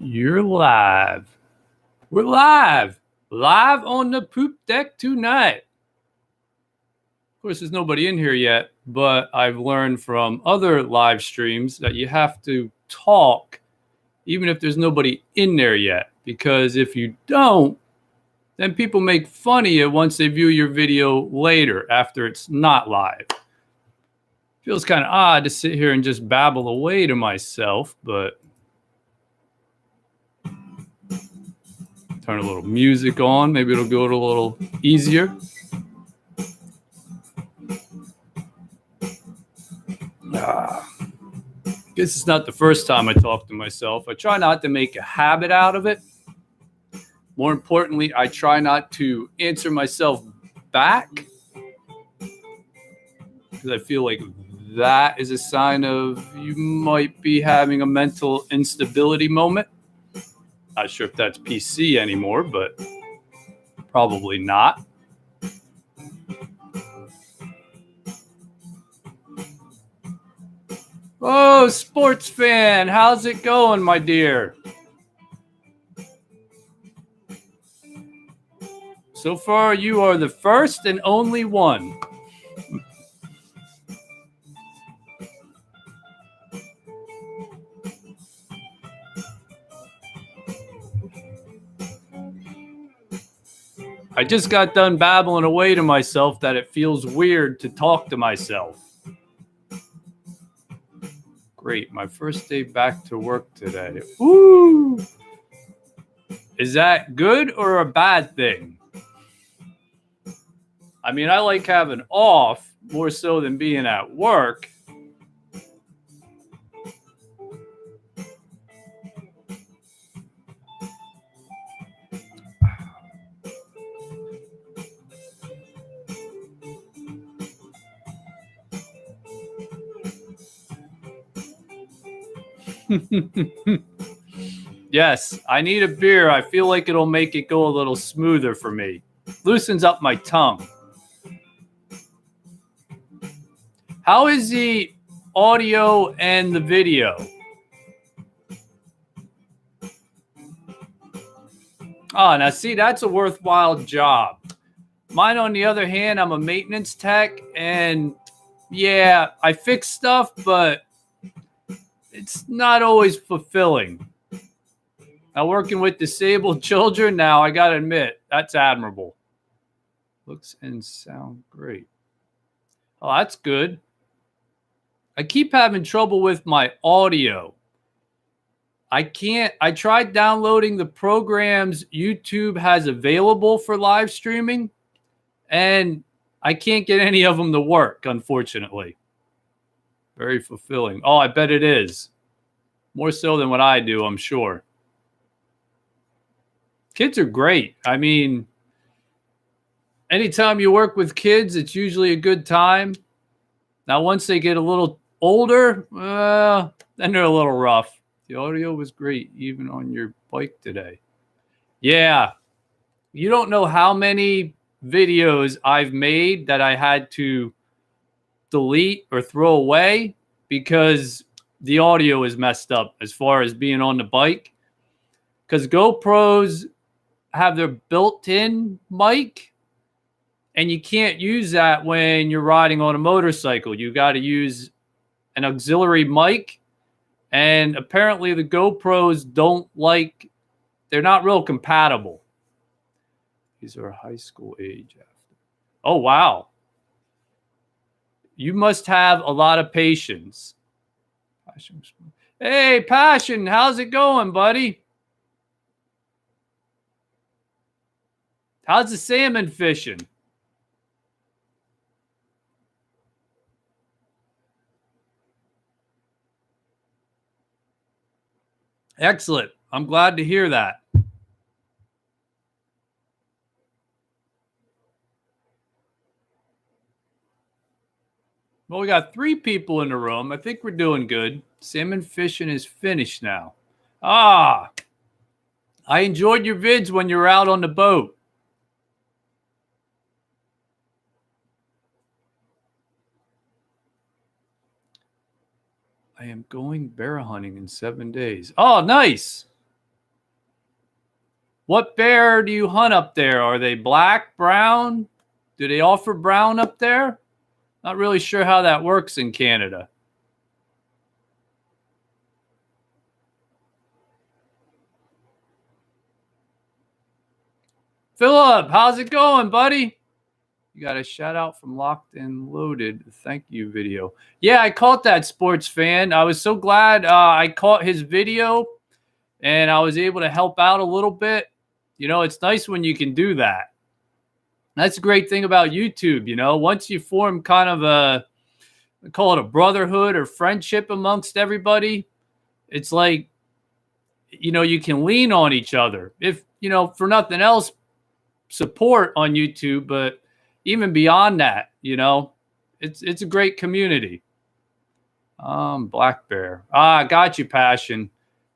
You're live. We're live. Live on the poop deck tonight. Of course, there's nobody in here yet, but I've learned from other live streams that you have to talk even if there's nobody in there yet. Because if you don't, then people make fun of you once they view your video later after it's not live. Feels kind of odd to sit here and just babble away to myself, but turn a little music on. Maybe it'll go a little easier. Guess it's not the first time I talk to myself. I try not to make a habit out of it. More importantly, I try not to answer myself back because I feel like that is a sign of you might be having a mental instability moment. Not sure if that's PC anymore, but probably not. Oh, sports fan, how's it going, my dear? So far, you are the first and only one. I just got done babbling away to myself that it feels weird to talk to myself. Great, my first day back to work today. Woo! Is that good or a bad thing? I mean, I like having off more so than being at work. Yes, I need a beer. I feel like it'll make it go a little smoother for me. Loosens up my tongue. How is the audio and the video? Oh, now see, that's a worthwhile job. Mine, on the other hand, I'm a maintenance tech, and yeah, I fix stuff, but it's not always fulfilling. Now, working with disabled children, now I gotta admit, that's admirable. Looks and sound great. Oh, that's good. I keep having trouble with my audio. I tried downloading the programs YouTube has available for live streaming, and I can't get any of them to work, unfortunately. Very fulfilling. Oh, I bet it is. More so than what I do, I'm sure. Kids are great. I mean, anytime you work with kids, it's usually a good time. Now, once they get a little older, then they're a little rough. The audio was great, even on your bike today. Yeah. You don't know how many videos I've made that I had to delete or throw away because the audio is messed up as far as being on the bike. Because GoPros have their built-in mic, and you can't use that when you're riding on a motorcycle. You got to use an auxiliary mic. And apparently the GoPros they're not real compatible. These are high school age. Oh, wow. You must have a lot of patience. Hey, Passion, how's it going, buddy? How's the salmon fishing? Excellent. I'm glad to hear that. Well, we got 3 people in the room. I think we're doing good. Salmon fishing is finished now. I enjoyed your vids when you were out on the boat. I am going bear hunting in 7 days. Oh, nice. What bear do you hunt up there? Are they black, brown? Do they offer brown up there? Not really sure how that works in Canada. Philip, how's it going, buddy? You got a shout out from Locked and Loaded. Thank you video. Yeah, I caught that, sports fan. I was so glad I caught his video and I was able to help out a little bit. You know, it's nice when you can do that. That's a great thing about YouTube. You know, once you form kind of a, call it a brotherhood or friendship amongst everybody, it's like, you know, you can lean on each other. If, you know, for nothing else, support on YouTube, but even beyond that, you know, it's a great community. Black Bear. Got you, Passion.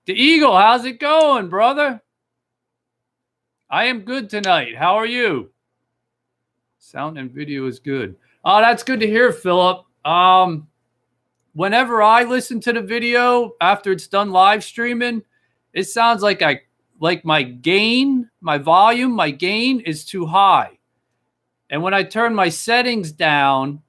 The Eagle, how's it going, brother? I am good tonight. How are you? Sound and video is good. Oh, that's good to hear, Philip. Whenever I listen to the video after it's done live streaming, it sounds like my gain, my volume, my gain is too high. And when I turn my settings down,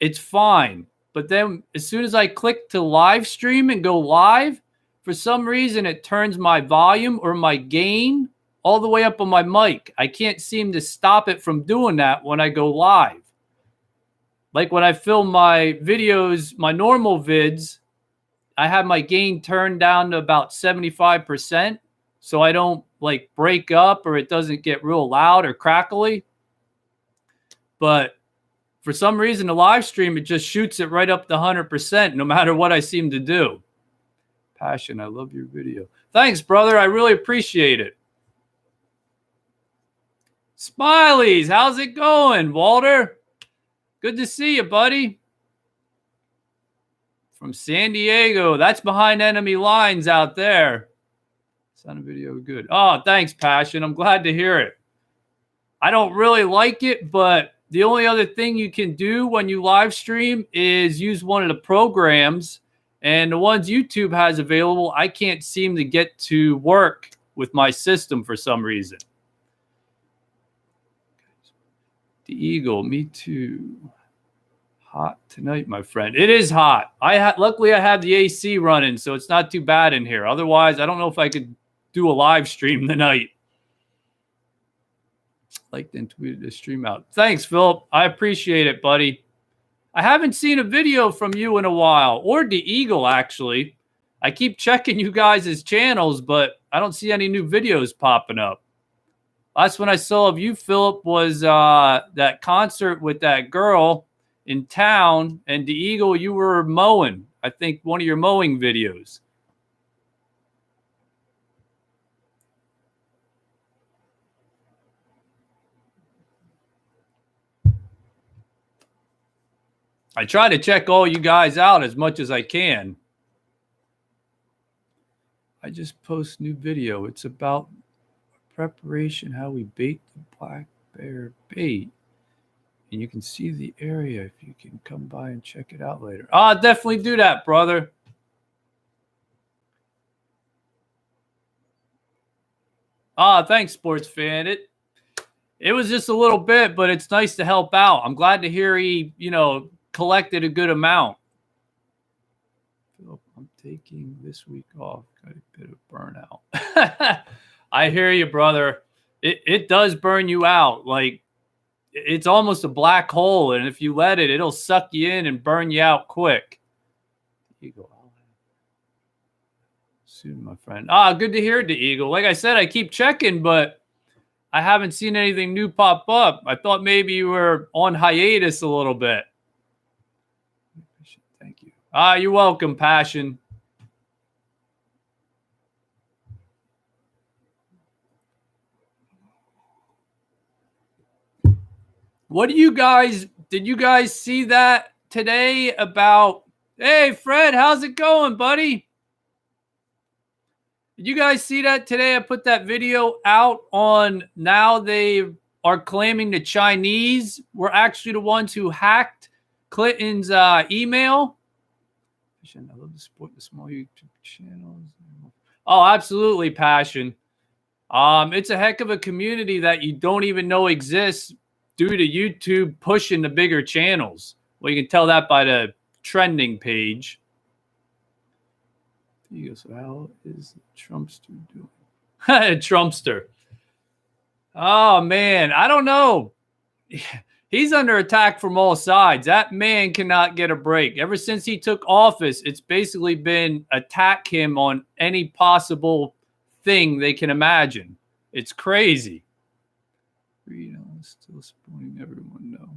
it's fine. But then as soon as I click to live stream and go live, for some reason it turns my volume or my gain all the way up on my mic. I can't seem to stop it from doing that when I go live. Like when I film my videos, my normal vids, I have my gain turned down to about 75%. So I don't like break up or it doesn't get real loud or crackly. But for some reason, the live stream, it just shoots it right up to 100%, no matter what I seem to do. Passion, I love your video. Thanks, brother. I really appreciate it. Smileys, how's it going, Walter? Good to see you, buddy. From San Diego. That's behind enemy lines out there. Sound and video good. Oh, thanks, Passion. I'm glad to hear it. I don't really like it, but the only other thing you can do when you live stream is use one of the programs. And the ones YouTube has available, I can't seem to get to work with my system for some reason. The Eagle, me too. Hot tonight, my friend. It is hot. Luckily I have the AC running, so it's not too bad in here. Otherwise, I don't know if I could do a live stream tonight. Liked and tweeted the stream out. Thanks, Philip. I appreciate it, buddy. I haven't seen a video from you in a while, or the Eagle, actually. I keep checking you guys' channels, but I don't see any new videos popping up. Last one I saw of you, Philip, was that concert with that girl in town, and the Eagle, you were mowing. I think one of your mowing videos. I try to check all you guys out as much as I can. I just post new video. It's about preparation, how we bait the black bear bait. And you can see the area if you can come by and check it out later. I'll definitely do that, brother. Thanks, sports fan. It was just a little bit, but it's nice to help out. I'm glad to hear he, you know, collected a good amount. I'm taking this week off. Got a bit of burnout. I hear you, brother. It does burn you out. Like, it's almost a black hole, and if you let it, it'll suck you in and burn you out quick. Eagle. Soon, my friend. Good to hear it, the Eagle. Like I said, I keep checking, but I haven't seen anything new pop up. I thought maybe you were on hiatus a little bit. Thank you. You're welcome, Passion. What do you guys, did you guys see that today about, hey, Fred, how's it going, buddy? Did you guys see that today? I put that video out on, now they are claiming the Chinese were actually the ones who hacked Clinton's email. I love to support the small YouTube channels. Oh, absolutely, Passion. It's a heck of a community that you don't even know exists due to YouTube pushing the bigger channels. Well, you can tell that by the trending page. He goes, how is Trumpster doing? Trumpster. Oh, man. I don't know. He's under attack from all sides. That man cannot get a break. Ever since he took office, it's basically been attack him on any possible thing they can imagine. It's crazy. Still supporting everyone, no.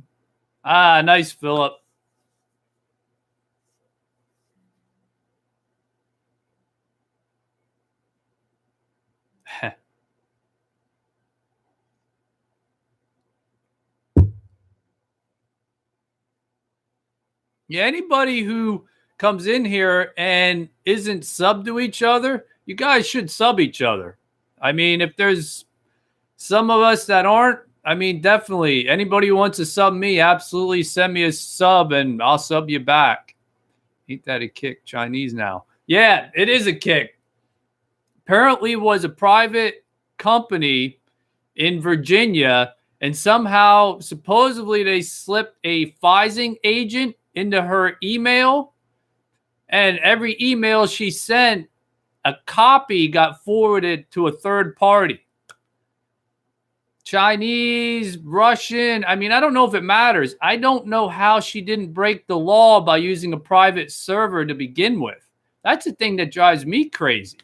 Ah, nice, Philip. Yeah, anybody who comes in here and isn't sub to each other, you guys should sub each other. I mean, if there's some of us that aren't, I mean, definitely anybody who wants to sub me, absolutely send me a sub and I'll sub you back. Ain't that a kick? Chinese now. Yeah, it is a kick. Apparently was a private company in Virginia, and somehow, supposedly, they slipped a phishing agent into her email, and every email she sent, a copy got forwarded to a third party. Chinese, Russian. I mean, I don't know if it matters. I don't know how she didn't break the law by using a private server to begin with. That's the thing that drives me crazy,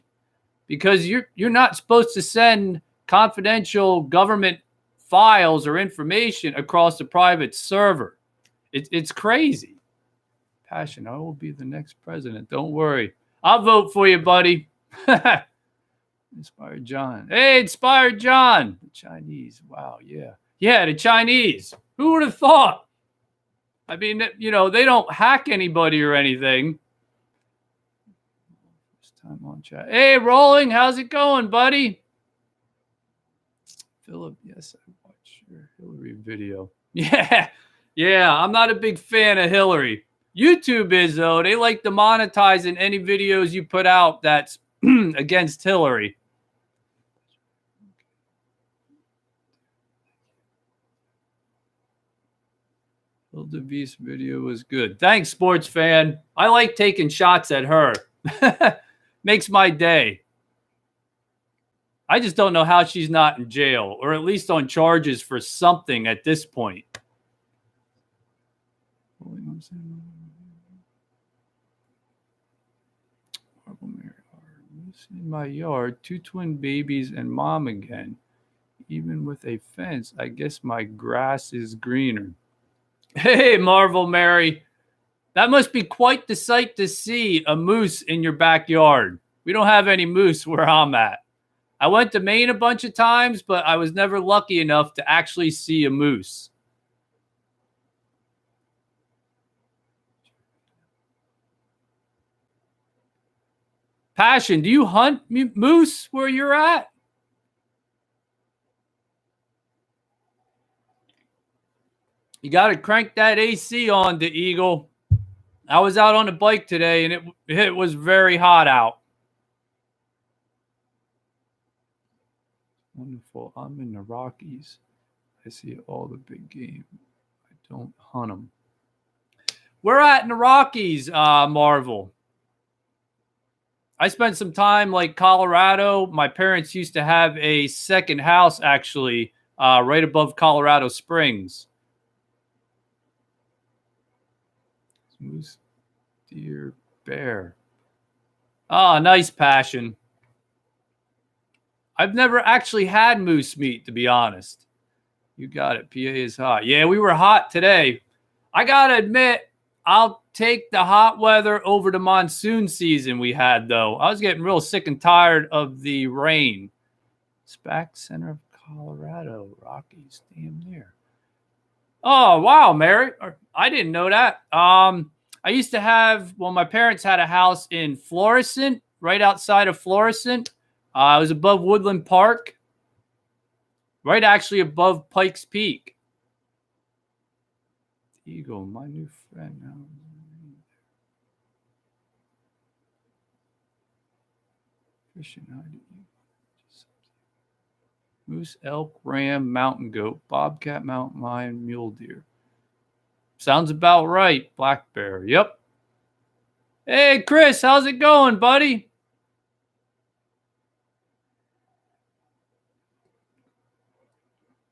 because you're not supposed to send confidential government files or information across a private server. It's crazy. Passion, I will be the next president. Don't worry. I'll vote for you, buddy. Inspired John. Hey, Inspired John. The Chinese. Wow, yeah. Yeah, the Chinese. Who would have thought? I mean, they don't hack anybody or anything. First time on chat. Hey, Rolling, how's it going, buddy? Philip, yes, I watched your Hillary video. Yeah, I'm not a big fan of Hillary. YouTube is, though. They like to monetize in any videos you put out that's against Hillary. Hilda V's video was good. Thanks, sports fan. I like taking shots at her. Makes my day. I just don't know how she's not in jail, or at least on charges for something at this point. In my yard, 2 twin babies and mom again. Even with a fence, I guess my grass is greener. Hey, Marvel Mary. That must be quite the sight to see, a moose in your backyard. We don't have any moose where I'm at. I went to Maine a bunch of times, but I was never lucky enough to actually see a moose. Passion, do you hunt moose where you're at? You got to crank that AC on, the Eagle. I was out on the bike today, and it was very hot out. Wonderful. I'm in the Rockies. I see all the big game. I don't hunt them. We're at in the Rockies, Marvel. I spent some time like Colorado. My parents used to have a second house, actually, right above Colorado Springs. Moose, deer, bear. Oh, nice, Passion. I've never actually had moose meat, to be honest. You got it. PA is hot. Yeah, we were hot today. I got to admit, I'll take the hot weather over the monsoon season we had, though. I was getting real sick and tired of the rain. SPAC center of Colorado, Rockies, damn near. Oh, wow, Mary. I didn't know that. I used to have, my parents had a house in Florissant, right outside of Florissant. It was above Woodland Park, right actually above Pikes Peak. Eagle, my new friend now. Fishing, how do you? moose, elk, ram, mountain goat, bobcat, mountain lion, mule deer. Sounds about right. Black bear. Yep. Hey, Chris, how's it going, buddy?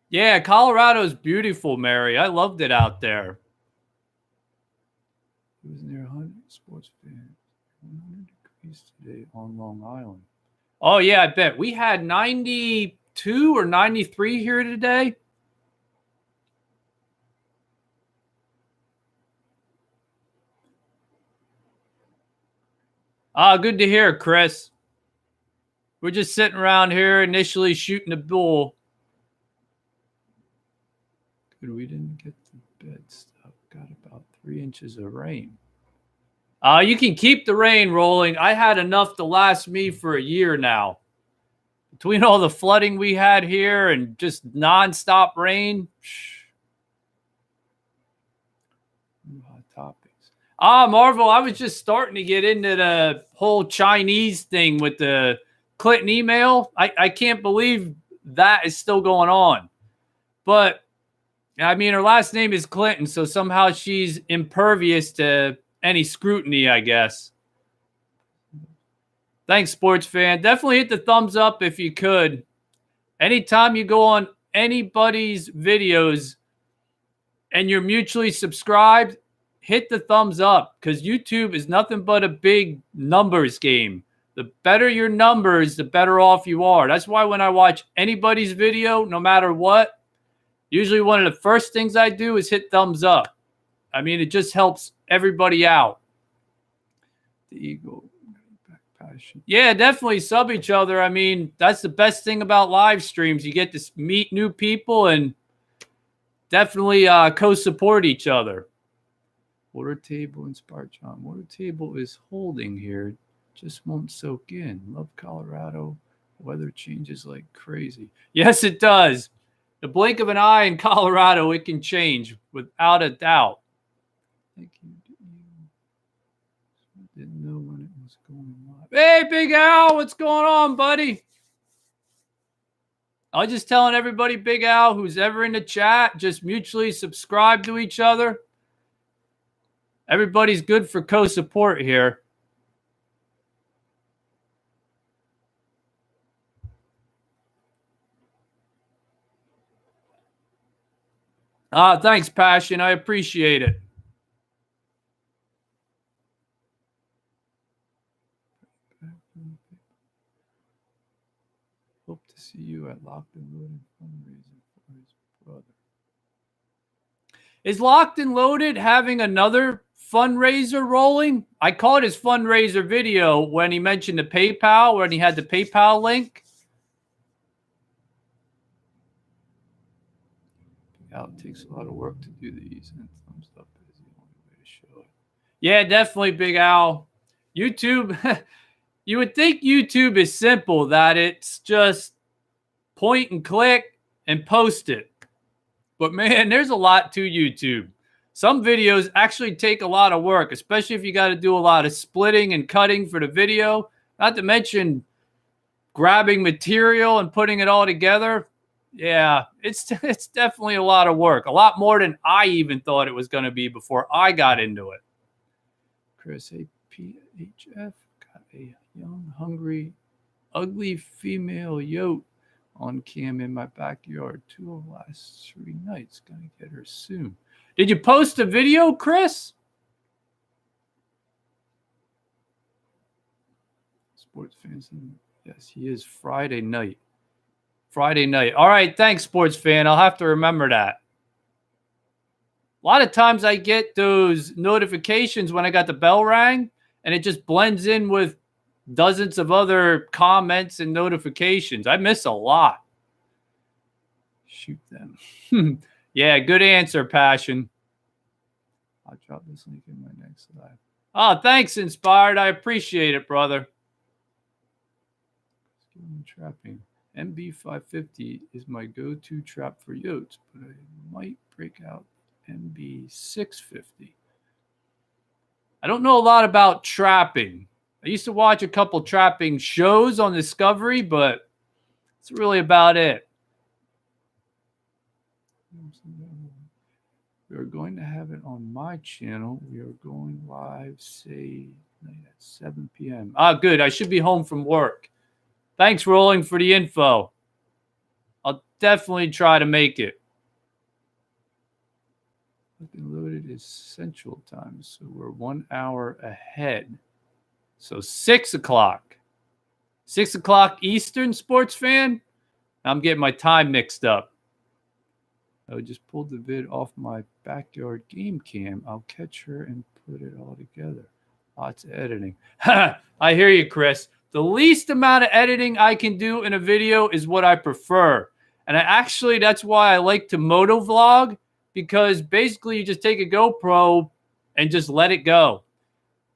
Yeah, Colorado's beautiful, Mary. I loved it out there. It was near 100 sports fans. 100 degrees today on Long Island. Oh, yeah, I bet. We had 92 or 93 here today. Good to hear, Chris. We're just sitting around here initially shooting a bull. Good, we didn't get the bed stuff. Got about 3 inches of rain. You can keep the rain rolling. I had enough to last me for a year now. Between all the flooding we had here and just nonstop rain. Hot topics. Marvel, I was just starting to get into the whole Chinese thing with the Clinton email. I can't believe that is still going on. But, I mean, her last name is Clinton, so somehow she's impervious to any scrutiny, I guess. Thanks, sports fan. Definitely hit the thumbs up if you could. Anytime you go on anybody's videos and you're mutually subscribed, hit the thumbs up because YouTube is nothing but a big numbers game. The better your numbers, the better off you are. That's why when I watch anybody's video, no matter what, usually one of the first things I do is hit thumbs up. I mean, it just helps everybody out. The Eagle. Yeah, definitely sub each other. I mean, that's the best thing about live streams. You get to meet new people and definitely co-support each other. Water table inspired John. Water table is holding here. Just won't soak in. Love Colorado. Weather changes like crazy. Yes, it does. The blink of an eye in Colorado, it can change without a doubt. Thank you. Didn't know when it was going live. Hey, Big Al, what's going on, buddy? I was just telling everybody, Big Al, who's ever in the chat, just mutually subscribe to each other. Everybody's good for co-support here. Thanks, Passion. I appreciate it. Hope to see you at Locked and Loaded fundraising for his brother. Is Locked and Loaded having another fundraiser rolling? I caught his fundraiser video when he mentioned the PayPal, when he had the PayPal link. It takes a lot of work to do these, and thumbs up is the only way to show it. Yeah, definitely, Big Al. YouTube, you would think YouTube is simple, that it's just point and click and post it. But man, there's a lot to YouTube. Some videos actually take a lot of work, especially if you got to do a lot of splitting and cutting for the video. Not to mention grabbing material and putting it all together. Yeah, it's definitely a lot of work. A lot more than I even thought it was going to be before I got into it. Chris, APHF got a young, hungry, ugly female yote on cam in my backyard 2 of the last 3 nights. Gonna get her soon. Did you post a video, Chris? Sports fans, yes, he is Friday night. Friday night. All right, thanks, sports fan. I'll have to remember that. A lot of times I get those notifications when I got the bell rang, and it just blends in with dozens of other comments and notifications. I miss a lot. Shoot them. Yeah, good answer, Passion. I'll drop this link in my next live. Oh, thanks, Inspired. I appreciate it, brother. Trapping. MB550 is my go-to trap for yotes, but I might break out MB650. I don't know a lot about trapping. I used to watch a couple trapping shows on Discovery, but that's really about it. We are going to have it on my channel. We are going live, say, at 7 p.m. Ah, good. I should be home from work. Thanks, Rolling, for the info. I'll definitely try to make it. Loaded is Central Time, so we're 1 hour ahead. So 6 o'clock. 6 o'clock Eastern, sports fan? I'm getting my time mixed up. I just pulled the vid off my backyard game cam. I'll catch her and put it all together. Lots of editing. I hear you, Chris. The least amount of editing I can do in a video is what I prefer. And that's why I like to motovlog, because basically you just take a GoPro and just let it go.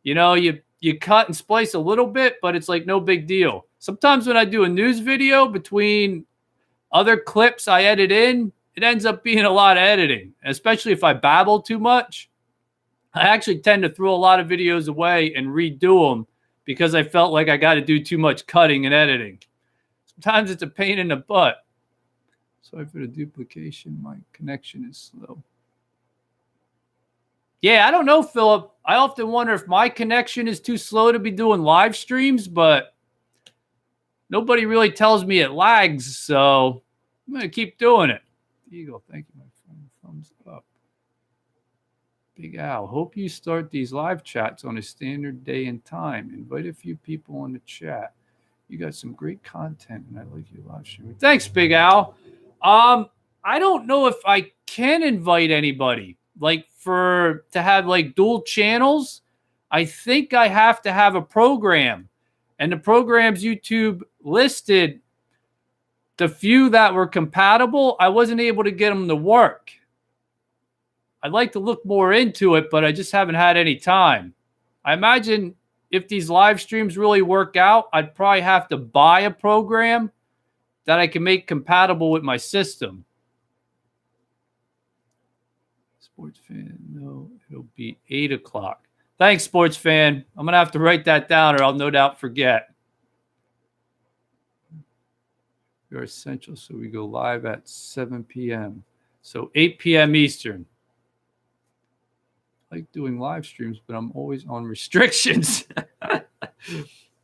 You know, you cut and splice a little bit, but it's like no big deal. Sometimes when I do a news video, between other clips I edit in, it ends up being a lot of editing, especially if I babble too much. I actually tend to throw a lot of videos away and redo them because I felt like I got to do too much cutting and editing. Sometimes it's a pain in the butt. Sorry for the duplication. My connection is slow. Yeah, I don't know, Philip. I often wonder if my connection is too slow to be doing live streams, but nobody really tells me it lags, so I'm going to keep doing it. Eagle, thank you, my friend. Thumbs up. Big Al, hope you start these live chats on a standard day and time. Invite a few people on the chat. You got some great content, and I like your live stream. Thanks, Big Al. I don't know if I can invite anybody, like to have like dual channels. I think I have to have a program, and the programs YouTube listed, the few that were compatible, I wasn't able to get them to work. I'd like to look more into it, but I just haven't had any time. I imagine if these live streams really work out, I'd probably have to buy a program that I can make compatible with my system. Sports fan, no, it'll be 8 o'clock. Thanks, sports fan. I'm going to have to write that down or I'll no doubt forget. You're essential, so we go live at 7 p.m. So 8 p.m. Eastern. I like doing live streams, but I'm always on restrictions.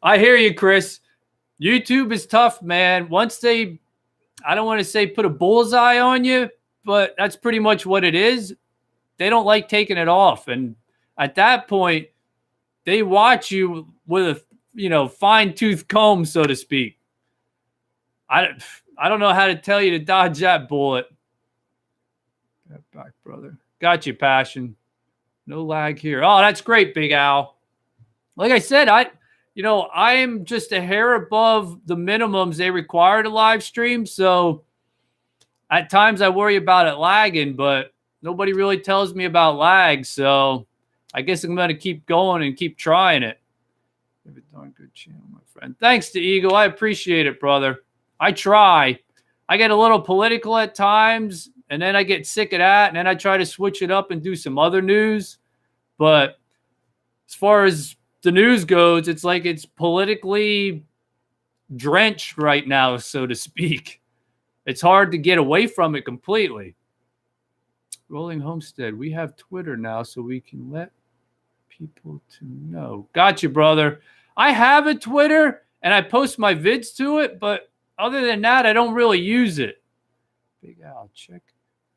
I hear you, Chris. YouTube is tough, man. Once they, I don't want to say put a bullseye on you, but that's pretty much what it is. They don't like taking it off. And at that point, they watch you with a, fine-tooth comb, so to speak. I don't know how to tell you to dodge that bullet. Get back, brother. Got you, Passion. No lag here. Oh, that's great, Big Al. Like I said, I am just a hair above the minimums they require to live stream. So at times I worry about it lagging, but nobody really tells me about lag. So I guess I'm going to keep going and keep trying it. You have a darn good channel, my friend. Thanks to Eagle. I appreciate it, brother. I try. I get a little political at times, and then I get sick of that, and then I try to switch it up and do some other news. But as far as the news goes, it's like it's politically drenched right now, so to speak. It's hard to get away from it completely. Rolling Homestead, we have Twitter now, so we can let people to know. Got you, brother. I have a Twitter, and I post my vids to it, but other than that, I don't really use it. Big Al, check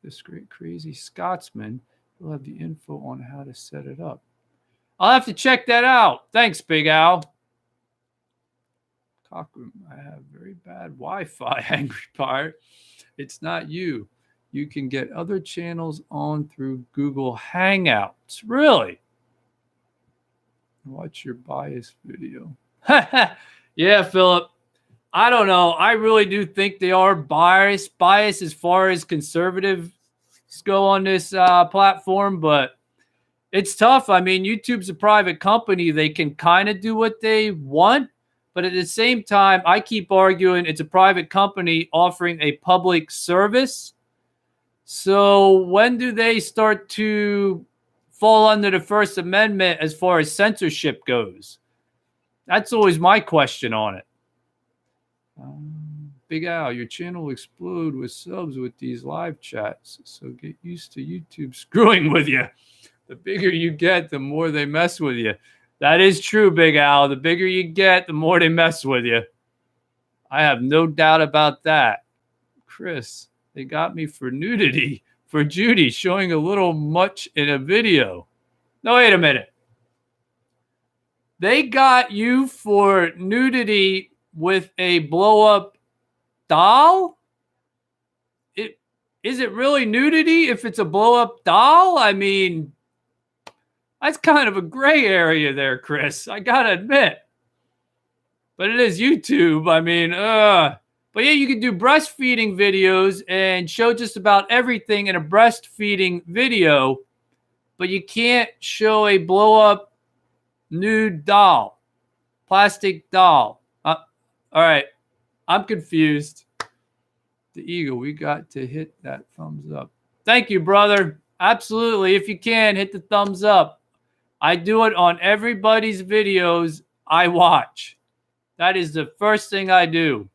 this great crazy Scotsman. We'll have the info on how to set it up. I'll have to check that out. Thanks, Big Al. Cockroom, I have very bad Wi-Fi, Angry Pirate. It's not you. You can get other channels on through Google Hangouts. Really? Watch your bias video. Yeah, Philip. I don't know. I really do think they are biased as far as conservatives go on this platform, but it's tough. I mean, YouTube's a private company. They can kind of do what they want, but at the same time, I keep arguing it's a private company offering a public service. So when do they start to fall under the First Amendment as far as censorship goes? That's always my question on it. Big Al, your channel will explode with subs with these live chats. So get used to YouTube screwing with you. The bigger you get, the more they mess with you. That is true, Big Al. The bigger you get, the more they mess with you. I have no doubt about that. Chris, they got me for nudity for Judy, showing a little much in a video. No, wait a minute. They got you for nudity with a blow-up doll? Is it really nudity if it's a blow-up doll? I mean, that's kind of a gray area there, Chris. I gotta admit. But it is YouTube. I mean, But yeah, you can do breastfeeding videos and show just about everything in a breastfeeding video, but you can't show a blow-up nude doll, plastic doll. All right, I'm confused. The Eagle, we got to hit that thumbs up. Thank you, brother. Absolutely. If you can, hit the thumbs up. I do it on everybody's videos I watch. That is the first thing I do.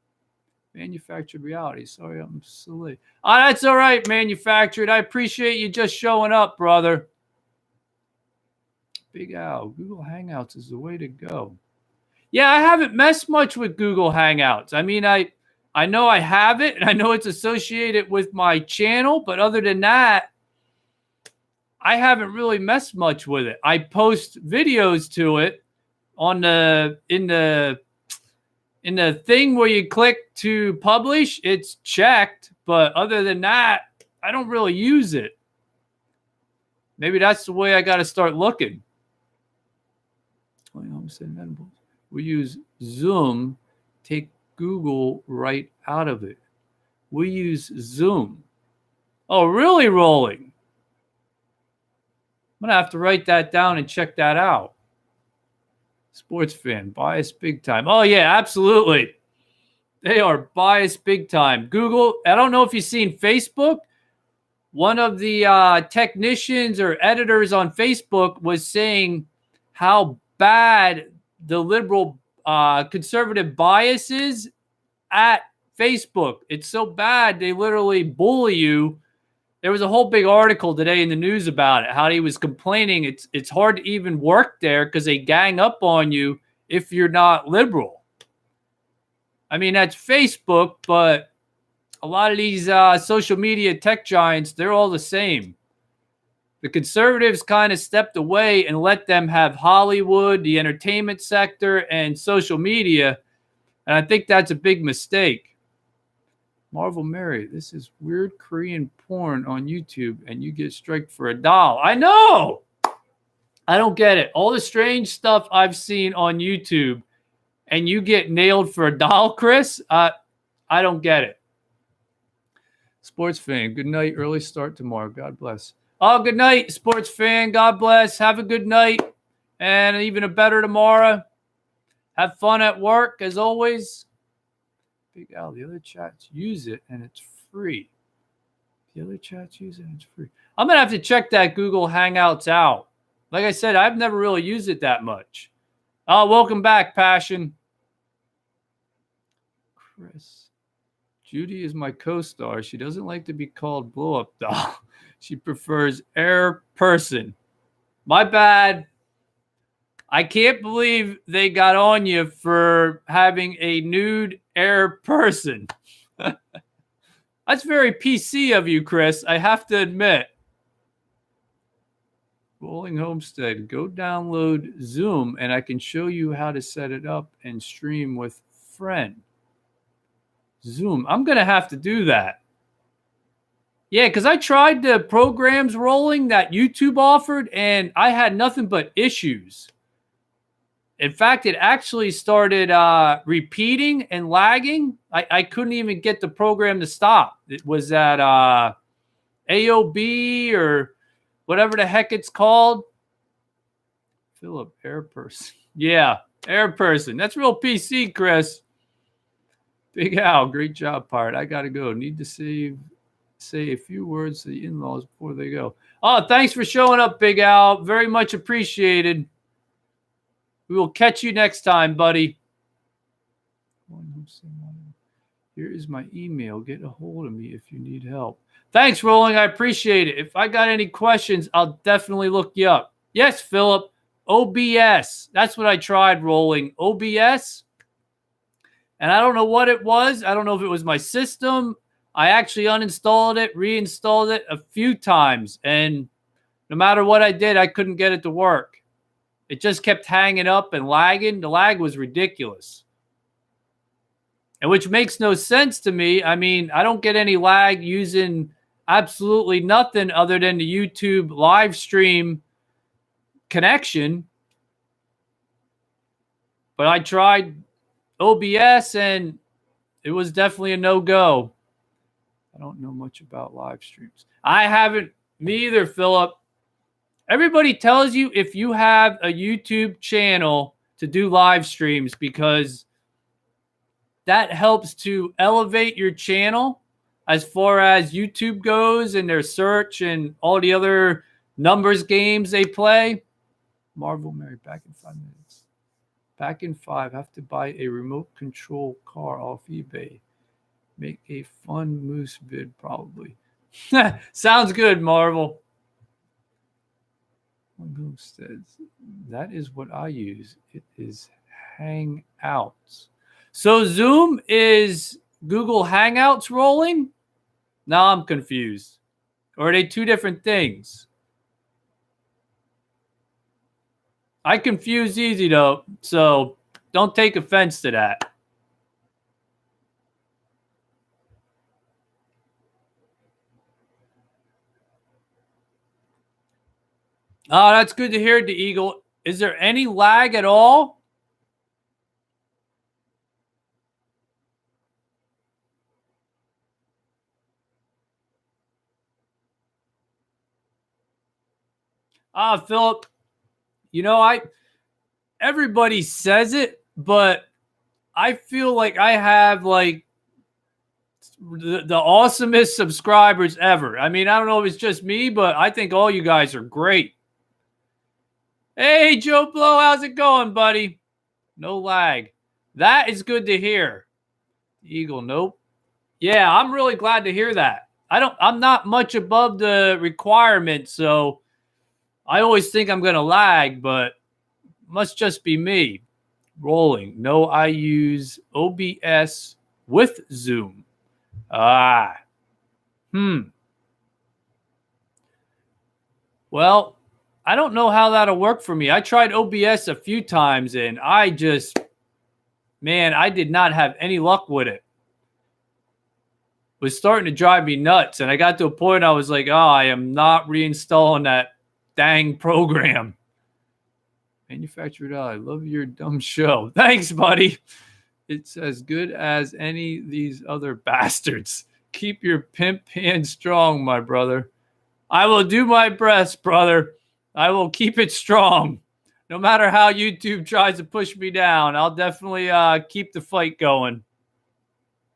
Manufactured reality. Sorry, I'm so late. That's all right, manufactured. I appreciate you just showing up, brother. Big Al, Google Hangouts is the way to go. Yeah, I haven't messed much with Google Hangouts. I mean, I know I have it, and I know it's associated with my channel, but other than that, I haven't really messed much with it. I post videos to it on in the thing where you click to publish, it's checked, but other than that, I don't really use it. Maybe that's the way I got to start looking. We use Zoom, take Google right out of it. We use Zoom. Oh, really, Rolling? I'm going to have to write that down and check that out. Sports fan, biased big time. Oh, yeah, absolutely. They are biased big time. Google, I don't know if you've seen Facebook. One of the technicians or editors on Facebook was saying how bad the liberal conservative bias is at Facebook. It's so bad, they literally bully you. There was a whole big article today in the news about it, how he was complaining it's hard to even work there because they gang up on you if you're not liberal. I mean, that's Facebook, but a lot of these social media tech giants, they're all the same. The conservatives kind of stepped away and let them have Hollywood, the entertainment sector, and social media, and I think that's a big mistake. Marvel Mary, this is weird Korean porn on YouTube, and you get striked for a doll. I know! I don't get it. All the strange stuff I've seen on YouTube, and you get nailed for a doll, Chris? I don't get it. Sports fan, good night. Early start tomorrow. God bless. Oh, good night, sports fan. God bless. Have a good night, and even a better tomorrow. Have fun at work, as always. Big Al, the other chats use it and it's free. The other chats use it and it's free. I'm going to have to check that Google Hangouts out. Like I said, I've never really used it that much. Welcome back, Passion. Chris. Judy is my co-star. She doesn't like to be called blow-up doll. She prefers air person. My bad. I can't believe they got on you for having a nude air person. That's very PC of you, Chris. I have to admit. Rolling Homestead, go download Zoom and I can show you how to set it up and stream with friend. Zoom. I'm going to have to do that. Yeah, because I tried the programs Rolling that YouTube offered and I had nothing but issues. In fact, it actually started repeating and lagging. I couldn't even get the program to stop. It was at AOB or whatever the heck it's called. Philip, air person. Yeah, air person. That's real PC, Chris. Big Al, great job, Pirate. I got to go. Need to say a few words to the in-laws before they go. Oh, thanks for showing up, Big Al. Very much appreciated. We will catch you next time, buddy. Here is my email. Get a hold of me if you need help. Thanks, Rolling. I appreciate it. If I got any questions, I'll definitely look you up. Yes, Philip. OBS. That's what I tried, Rolling. OBS. And I don't know what it was. I don't know if it was my system. I actually uninstalled it, reinstalled it a few times. And no matter what I did, I couldn't get it to work. It just kept hanging up and lagging. The lag was ridiculous. And which makes no sense to me. I mean, I don't get any lag using absolutely nothing other than the YouTube live stream connection. But I tried OBS and it was definitely a no-go. I don't know much about live streams. I haven't, me either, Philip. Everybody tells you if you have a YouTube channel to do live streams because that helps to elevate your channel as far as YouTube goes and their search and all the other numbers games they play. Marvel Mary, back in 5 minutes. Back in 5, have to buy a remote control car off eBay. Make a fun moose vid, probably. Sounds good, Marvel. Says, that is what I use. It is Hangouts. So Zoom is Google Hangouts rolling? Now I'm confused. Or are they two different things? I confuse easy though, so don't take offense to that. Oh, that's good to hear, the Eagle. Is there any lag at all? Philip, you know, everybody says it, but I feel like I have like the awesomest subscribers ever. I mean, I don't know if it's just me, but I think all you guys are great. Hey, Joe Blow, how's it going, buddy? No lag. That is good to hear. Eagle, nope. Yeah, I'm really glad to hear that. I'm not much above the requirement, so I always think I'm going to lag, but must just be me. Rolling. No, I use OBS with Zoom. Well, I don't know how that'll work for me. I tried OBS a few times and I did not have any luck with it. It was starting to drive me nuts. And I got to a point I was like, oh, I am not reinstalling that dang program. Manufactured I love your dumb show. Thanks, buddy. It's as good as any of these other bastards. Keep your pimp hand strong, my brother. I will do my best, brother. I will keep it strong. No matter how YouTube tries to push me down, I'll definitely keep the fight going.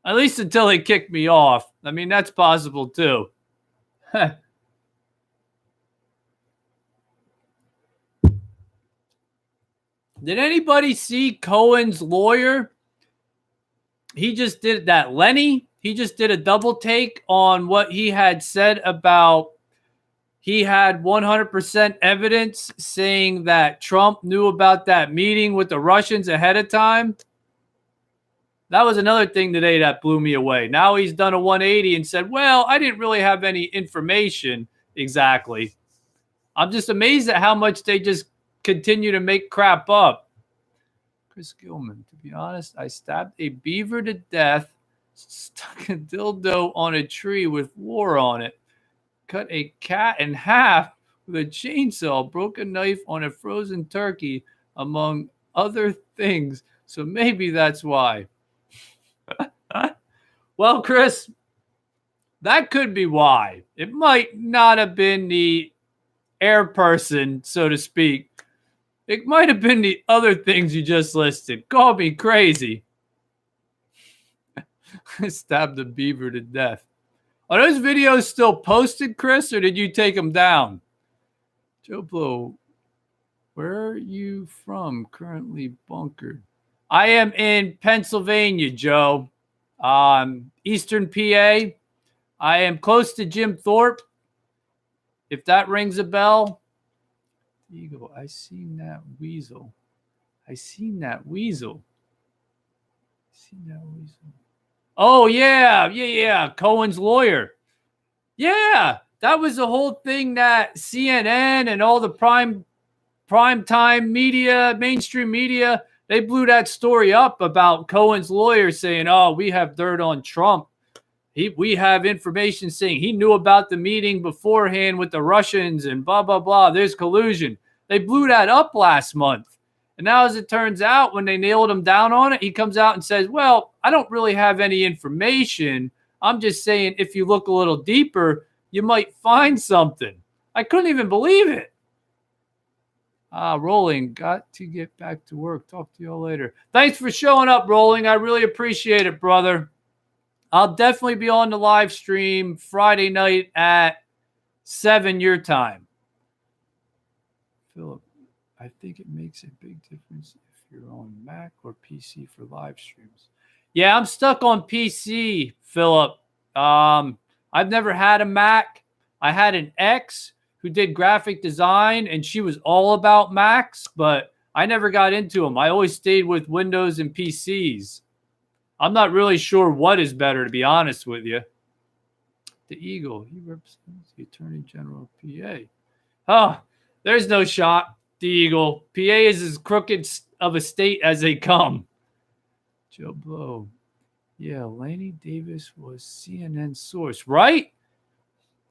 At least until they kick me off. I mean, that's possible too. Did anybody see Cohen's lawyer? He just did that. Lenny, he just did a double take on what he had said about he had 100% evidence saying that Trump knew about that meeting with the Russians ahead of time. That was another thing today that blew me away. Now he's done a 180 and said, well, I didn't really have any information exactly. I'm just amazed at how much they just continue to make crap up. Chris Gilman, to be honest, I stabbed a beaver to death, stuck a dildo on a tree with war on it, cut a cat in half with a chainsaw, broke a knife on a frozen turkey, among other things. So maybe that's why. Well, Chris, that could be why. It might not have been the air person, so to speak. It might have been the other things you just listed. Call me crazy. I stabbed a beaver to death. Are those videos still posted, Chris, or did you take them down? Joe Blow, where are you from? Currently bunkered. I am in Pennsylvania, Joe. Eastern PA. I am close to Jim Thorpe. If that rings a bell. Eagle, I seen that weasel. Oh, yeah. Cohen's lawyer. Yeah, that was the whole thing that CNN and all the prime time media, mainstream media, they blew that story up about Cohen's lawyer saying, oh, we have dirt on Trump. We have information saying he knew about the meeting beforehand with the Russians and blah, blah, blah. There's collusion. They blew that up last month. And now, as it turns out, when they nailed him down on it, he comes out and says, well, I don't really have any information. I'm just saying if you look a little deeper, you might find something. I couldn't even believe it. Rolling, got to get back to work. Talk to y'all later. Thanks for showing up, Rolling. I really appreciate it, brother. I'll definitely be on the live stream Friday night at 7 your time. Philip, I think it makes a big difference if you're on Mac or PC for live streams. Yeah, I'm stuck on PC, Philip. I've never had a Mac. I had an ex who did graphic design, and she was all about Macs, but I never got into them. I always stayed with Windows and PCs. I'm not really sure what is better, to be honest with you. The Eagle, he represents the Attorney General of PA. Oh, there's no shot. The Eagle. PA is as crooked of a state as they come. Joe Blow. Yeah, Laney Davis was CNN source, right?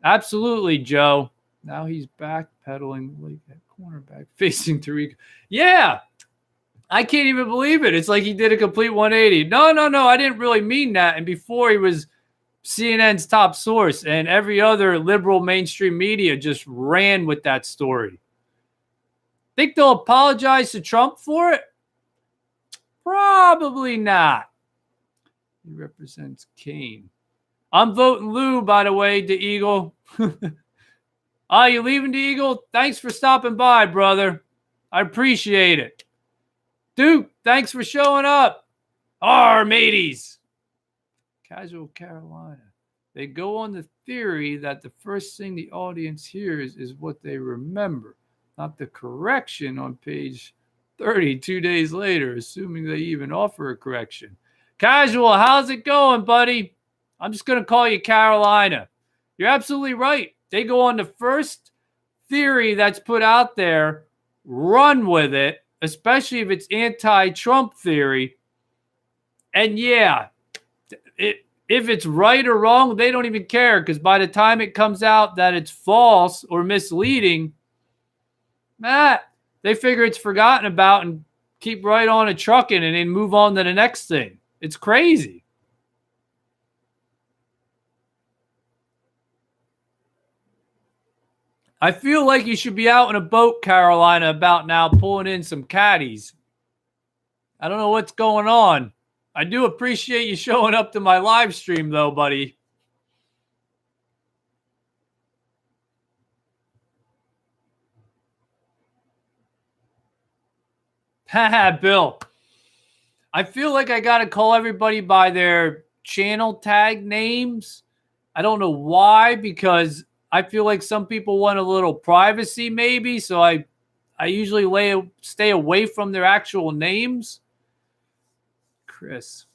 Absolutely, Joe. Now he's backpedaling like that cornerback facing Tariq. Yeah, I can't even believe it. It's like he did a complete 180. No. I didn't really mean that. And before he was CNN's top source, and every other liberal mainstream media just ran with that story. Think they'll apologize to Trump for it? Probably not. He represents Kane. I'm voting Lou, by the way, the Eagle. You leaving the Eagle? Thanks for stopping by, brother. I appreciate it. Duke, thanks for showing up. mateys. Casual Carolina. They go on the theory that the first thing the audience hears is what they remember, not the correction on page 30 2 days later, assuming they even offer a correction. Casual, how's it going, buddy? I'm just going to call you Carolina. You're absolutely right. They go on the first theory that's put out there, run with it, especially if it's anti-Trump theory. And yeah, if it's right or wrong, they don't even care, because by the time it comes out that it's false or misleading, they figure it's forgotten about and keep right on a trucking and then move on to the next thing. It's crazy. I feel like you should be out in a boat, Carolina, about now, pulling in some caddies. I don't know what's going on. I do appreciate you showing up to my live stream, though, buddy. Haha, Bill. I feel like I got to call everybody by their channel tag names. I don't know why, because I feel like some people want a little privacy, maybe. So I usually stay away from their actual names. Chris.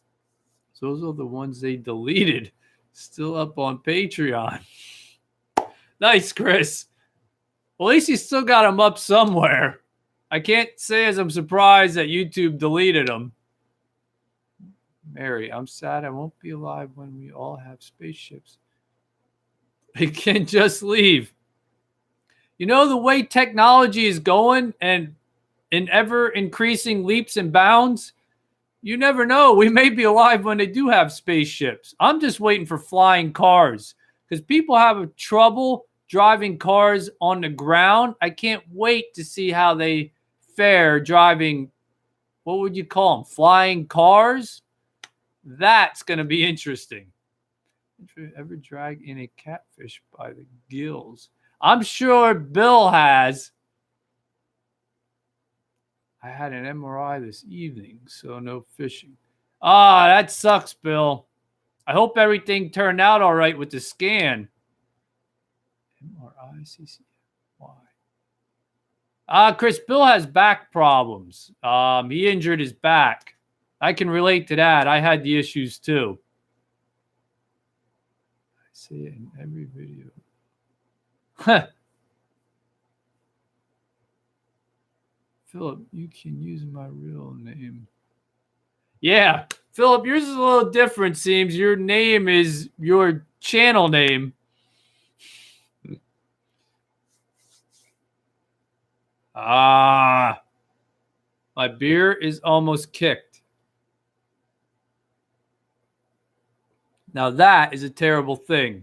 Those are the ones they deleted. Still up on Patreon. Nice, Chris. Well, at least you still got them up somewhere. I can't say as I'm surprised that YouTube deleted them. Mary, I'm sad I won't be alive when we all have spaceships. I can't just leave. You know, the way technology is going and in ever increasing leaps and bounds, you never know. We may be alive when they do have spaceships. I'm just waiting for flying cars, because people have trouble driving cars on the ground. I can't wait to see how they fare driving, what would you call them, flying cars? That's going to be interesting. Ever drag in a catfish by the gills? I'm sure Bill has. I had an MRI this evening, so no fishing. That sucks, Bill. I hope everything turned out all right with the scan. MRICCY. Chris, Bill has back problems. He injured his back. I can relate to that. I had the issues too. I see it in every video. Philip, you can use my real name. Yeah, Philip, yours is a little different, seems. Your name is your channel name. My beer is almost kicked. Now that is a terrible thing.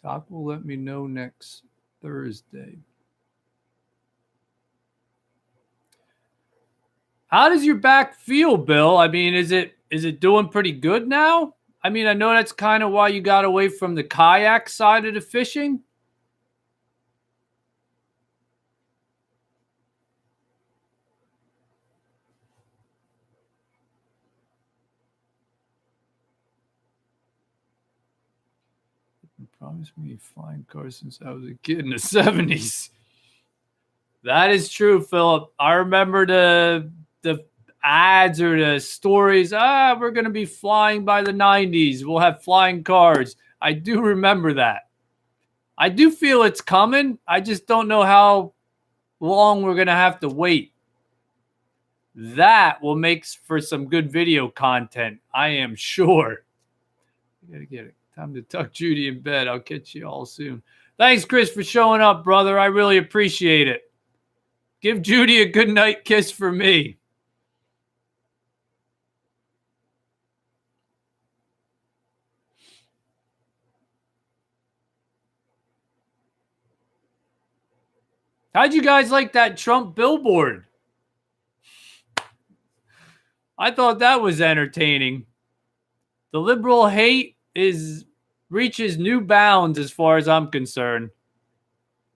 Doc will let me know next Thursday. How does your back feel, Bill? I mean, is it doing pretty good now? I mean, I know that's kind of why you got away from the kayak side of the fishing. You promised me flying cars since I was a kid in the 70s. That is true, Philip. I remember the ads or the stories. We're going to be flying by the 90s. We'll have flying cars. I do remember that. I do feel it's coming. I just don't know how long we're going to have to wait. That will make for some good video content, I am sure. I got to get it. Time to tuck Judy in bed. I'll catch you all soon. Thanks, Chris, for showing up, brother. I really appreciate it. Give Judy a good night kiss for me. How'd you guys like that Trump billboard? I thought that was entertaining. The liberal hate reaches new bounds as far as I'm concerned.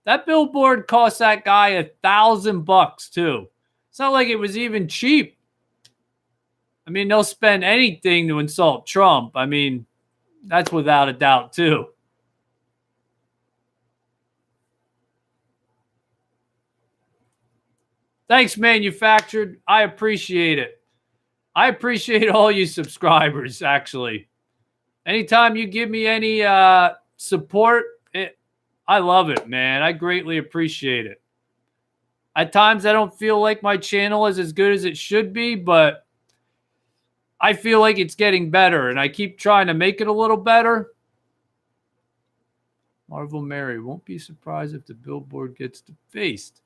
That billboard cost that guy $1,000 too. It's not like it was even cheap. I mean, they'll spend anything to insult Trump. I mean, that's without a doubt too. Thanks, Manufactured. I appreciate it. I appreciate all you subscribers, actually. Anytime you give me any support, I love it, man. I greatly appreciate it. At times, I don't feel like my channel is as good as it should be, but I feel like it's getting better, and I keep trying to make it a little better. Marvel Mary, won't be surprised if the billboard gets defaced.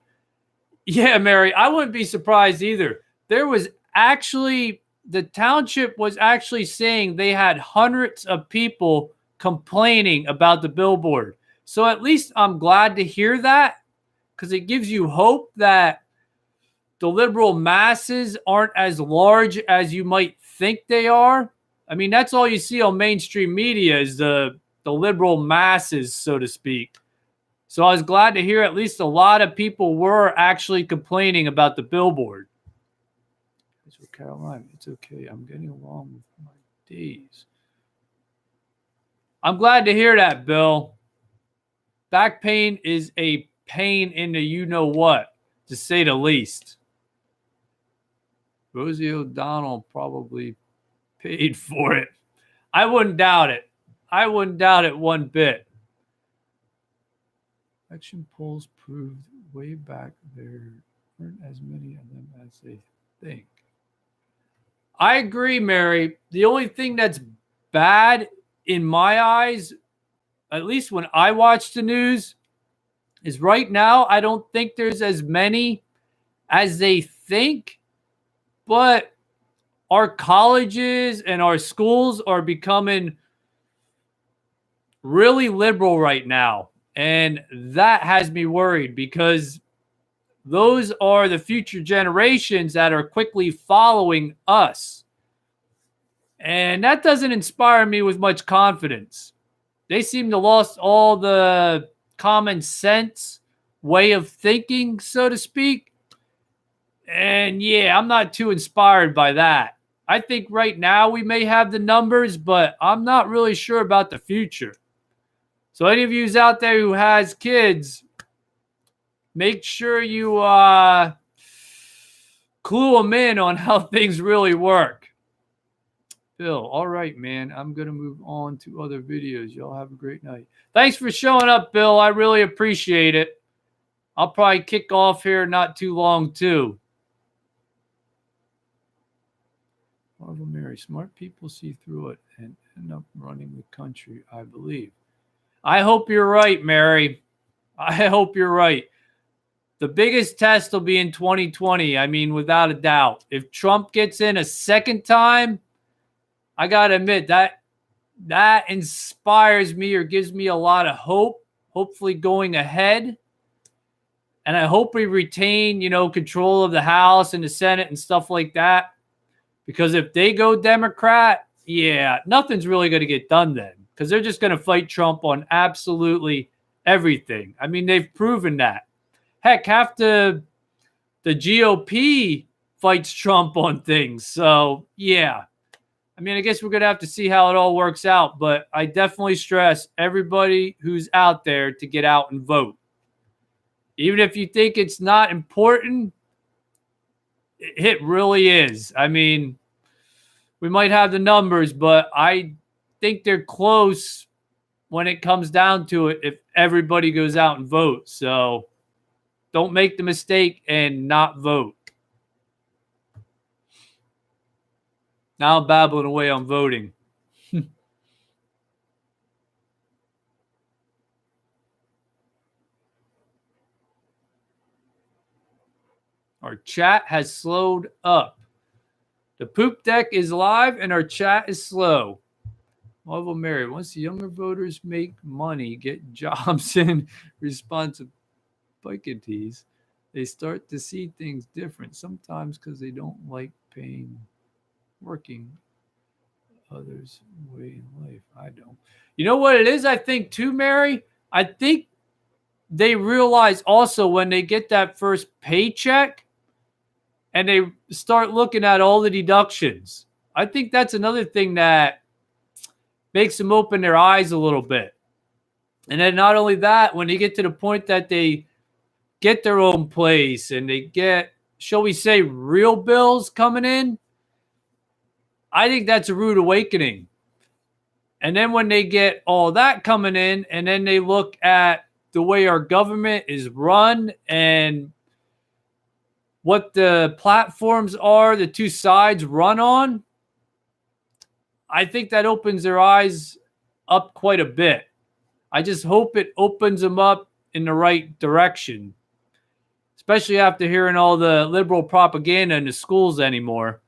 Yeah, Mary, I wouldn't be surprised either. There was actually, the township was actually saying they had hundreds of people complaining about the billboard. So at least I'm glad to hear that, because it gives you hope that the liberal masses aren't as large as you might think they are. I mean, that's all you see on mainstream media is the liberal masses, so to speak. So I was glad to hear at least a lot of people were actually complaining about the billboard. Caroline, it's okay. I'm getting along with my days. I'm glad to hear that, Bill. Back pain is a pain in the you-know-what, to say the least. Rosie O'Donnell probably paid for it. I wouldn't doubt it. I wouldn't doubt it one bit. Election polls proved way back there weren't as many of them as they think. I agree, Mary. The only thing that's bad in my eyes, at least when I watch the news, is right now I don't think there's as many as they think, but our colleges and our schools are becoming really liberal right now. And that has me worried because those are the future generations that are quickly following us. And that doesn't inspire me with much confidence. They seem to lost all the common sense way of thinking, so to speak. And yeah, I'm not too inspired by that. I think right now we may have the numbers, but I'm not really sure about the future. So any of you out there who has kids, make sure you clue them in on how things really work. Bill, all right, man. I'm going to move on to other videos. Y'all have a great night. Thanks for showing up, Bill. I really appreciate it. I'll probably kick off here not too long, too. Marvel Mary, smart people see through it and end up running the country, I believe. I hope you're right, Mary. I hope you're right. The biggest test will be in 2020. I mean, without a doubt. If Trump gets in a second time, I got to admit that inspires me or gives me a lot of hope, hopefully going ahead. And I hope we retain, control of the House and the Senate and stuff like that. Because if they go Democrat, yeah, nothing's really going to get done then. Because they're just going to fight Trump on absolutely everything. I mean, they've proven that. Heck, half the GOP fights Trump on things. So, yeah. I mean, I guess we're going to have to see how it all works out. But I definitely stress everybody who's out there to get out and vote. Even if you think it's not important, it really is. I mean, we might have the numbers, but I think they're close when it comes down to it if everybody goes out and votes. So don't make the mistake and not vote. Now I'm babbling away on voting. Our chat has slowed up. The poop deck is live and our chat is slow. Marvel Mary, once the younger voters make money, get jobs and responsibilities, they start to see things different. Sometimes because they don't like working others' way in life. I don't. You know what it is, I think, too, Mary? I think they realize also when they get that first paycheck and they start looking at all the deductions. I think that's another thing that makes them open their eyes a little bit. And then not only that, when they get to the point that they get their own place and they get, shall we say, real bills coming in, I think that's a rude awakening. And then when they get all that coming in and then they look at the way our government is run and what the platforms are the two sides run on, I think that opens their eyes up quite a bit. I just hope it opens them up in the right direction, especially after hearing all the liberal propaganda in the schools anymore.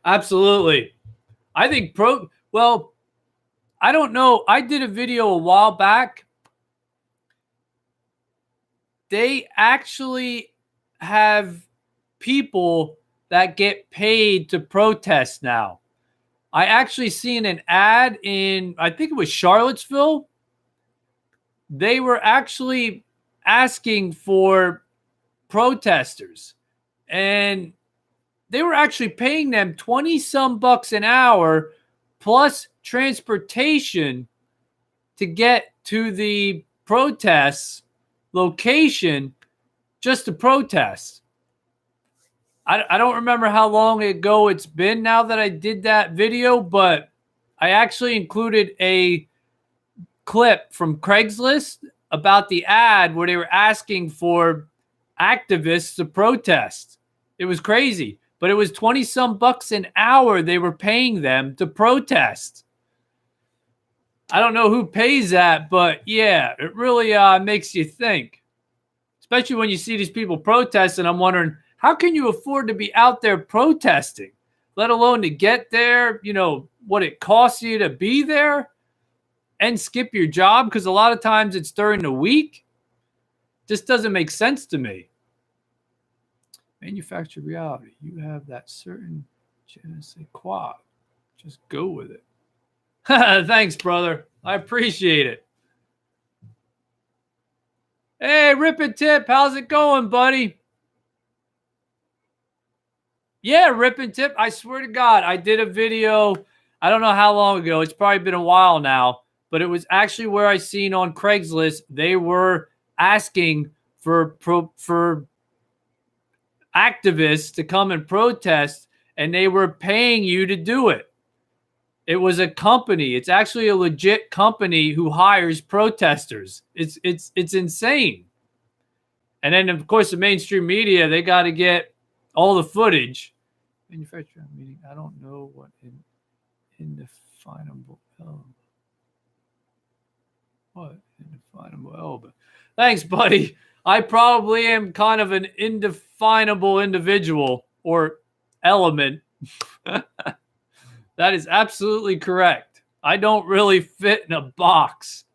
Absolutely. I think I don't know. I did a video a while back. They actually have people that get paid to protest now. I actually seen an ad in, I think it was Charlottesville. They were actually asking for protesters and they were actually paying them 20 some bucks an hour plus transportation to get to the protests location just to protest. I don't remember how long ago it's been now that I did that video, but I actually included a clip from Craigslist about the ad where they were asking for activists to protest. It was crazy, but it was 20 some bucks an hour they were paying them to protest. I don't know who pays that, but yeah, it really makes you think, especially when you see these people protesting. I'm wondering, how can you afford to be out there protesting, let alone to get there, what it costs you to be there and skip your job? Because a lot of times it's during the week. Just doesn't make sense to me. Manufactured reality. You have that certain je ne sais quoi. Just go with it. Thanks, brother. I appreciate it. Hey, Rip and Tip, how's it going, buddy? Yeah, Rip and Tip. I swear to God, I did a video. I don't know how long ago. It's probably been a while now, but it was actually where I seen on Craigslist they were asking for activists to come and protest, and they were paying you to do it. It was a company. It's actually a legit company who hires protesters. It's insane. And then of course the mainstream media, they got to get all the footage. Manufacturer meeting. I don't know what indefinable element. What indefinable element? Thanks, buddy. I probably am kind of an indefinable individual or element. That is absolutely correct. I don't really fit in a box.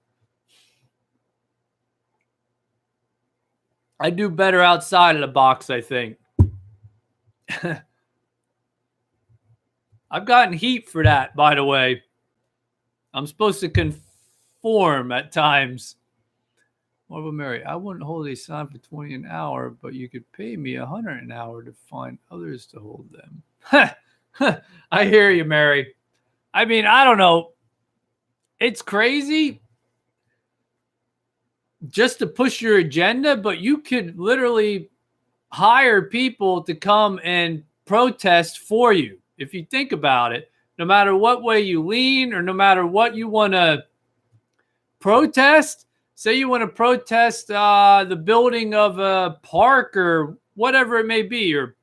I do better outside of the box, I think. I've gotten heat for that, by the way. I'm supposed to conform at times. Marvel Mary, I wouldn't hold a sign for 20 an hour, but you could pay me 100 an hour to find others to hold them. I hear you, Mary. I mean, I don't know. It's crazy just to push your agenda, but you could literally hire people to come and protest for you. If you think about it, no matter what way you lean or no matter what you want to protest, say you want to protest the building of a park or whatever it may be, or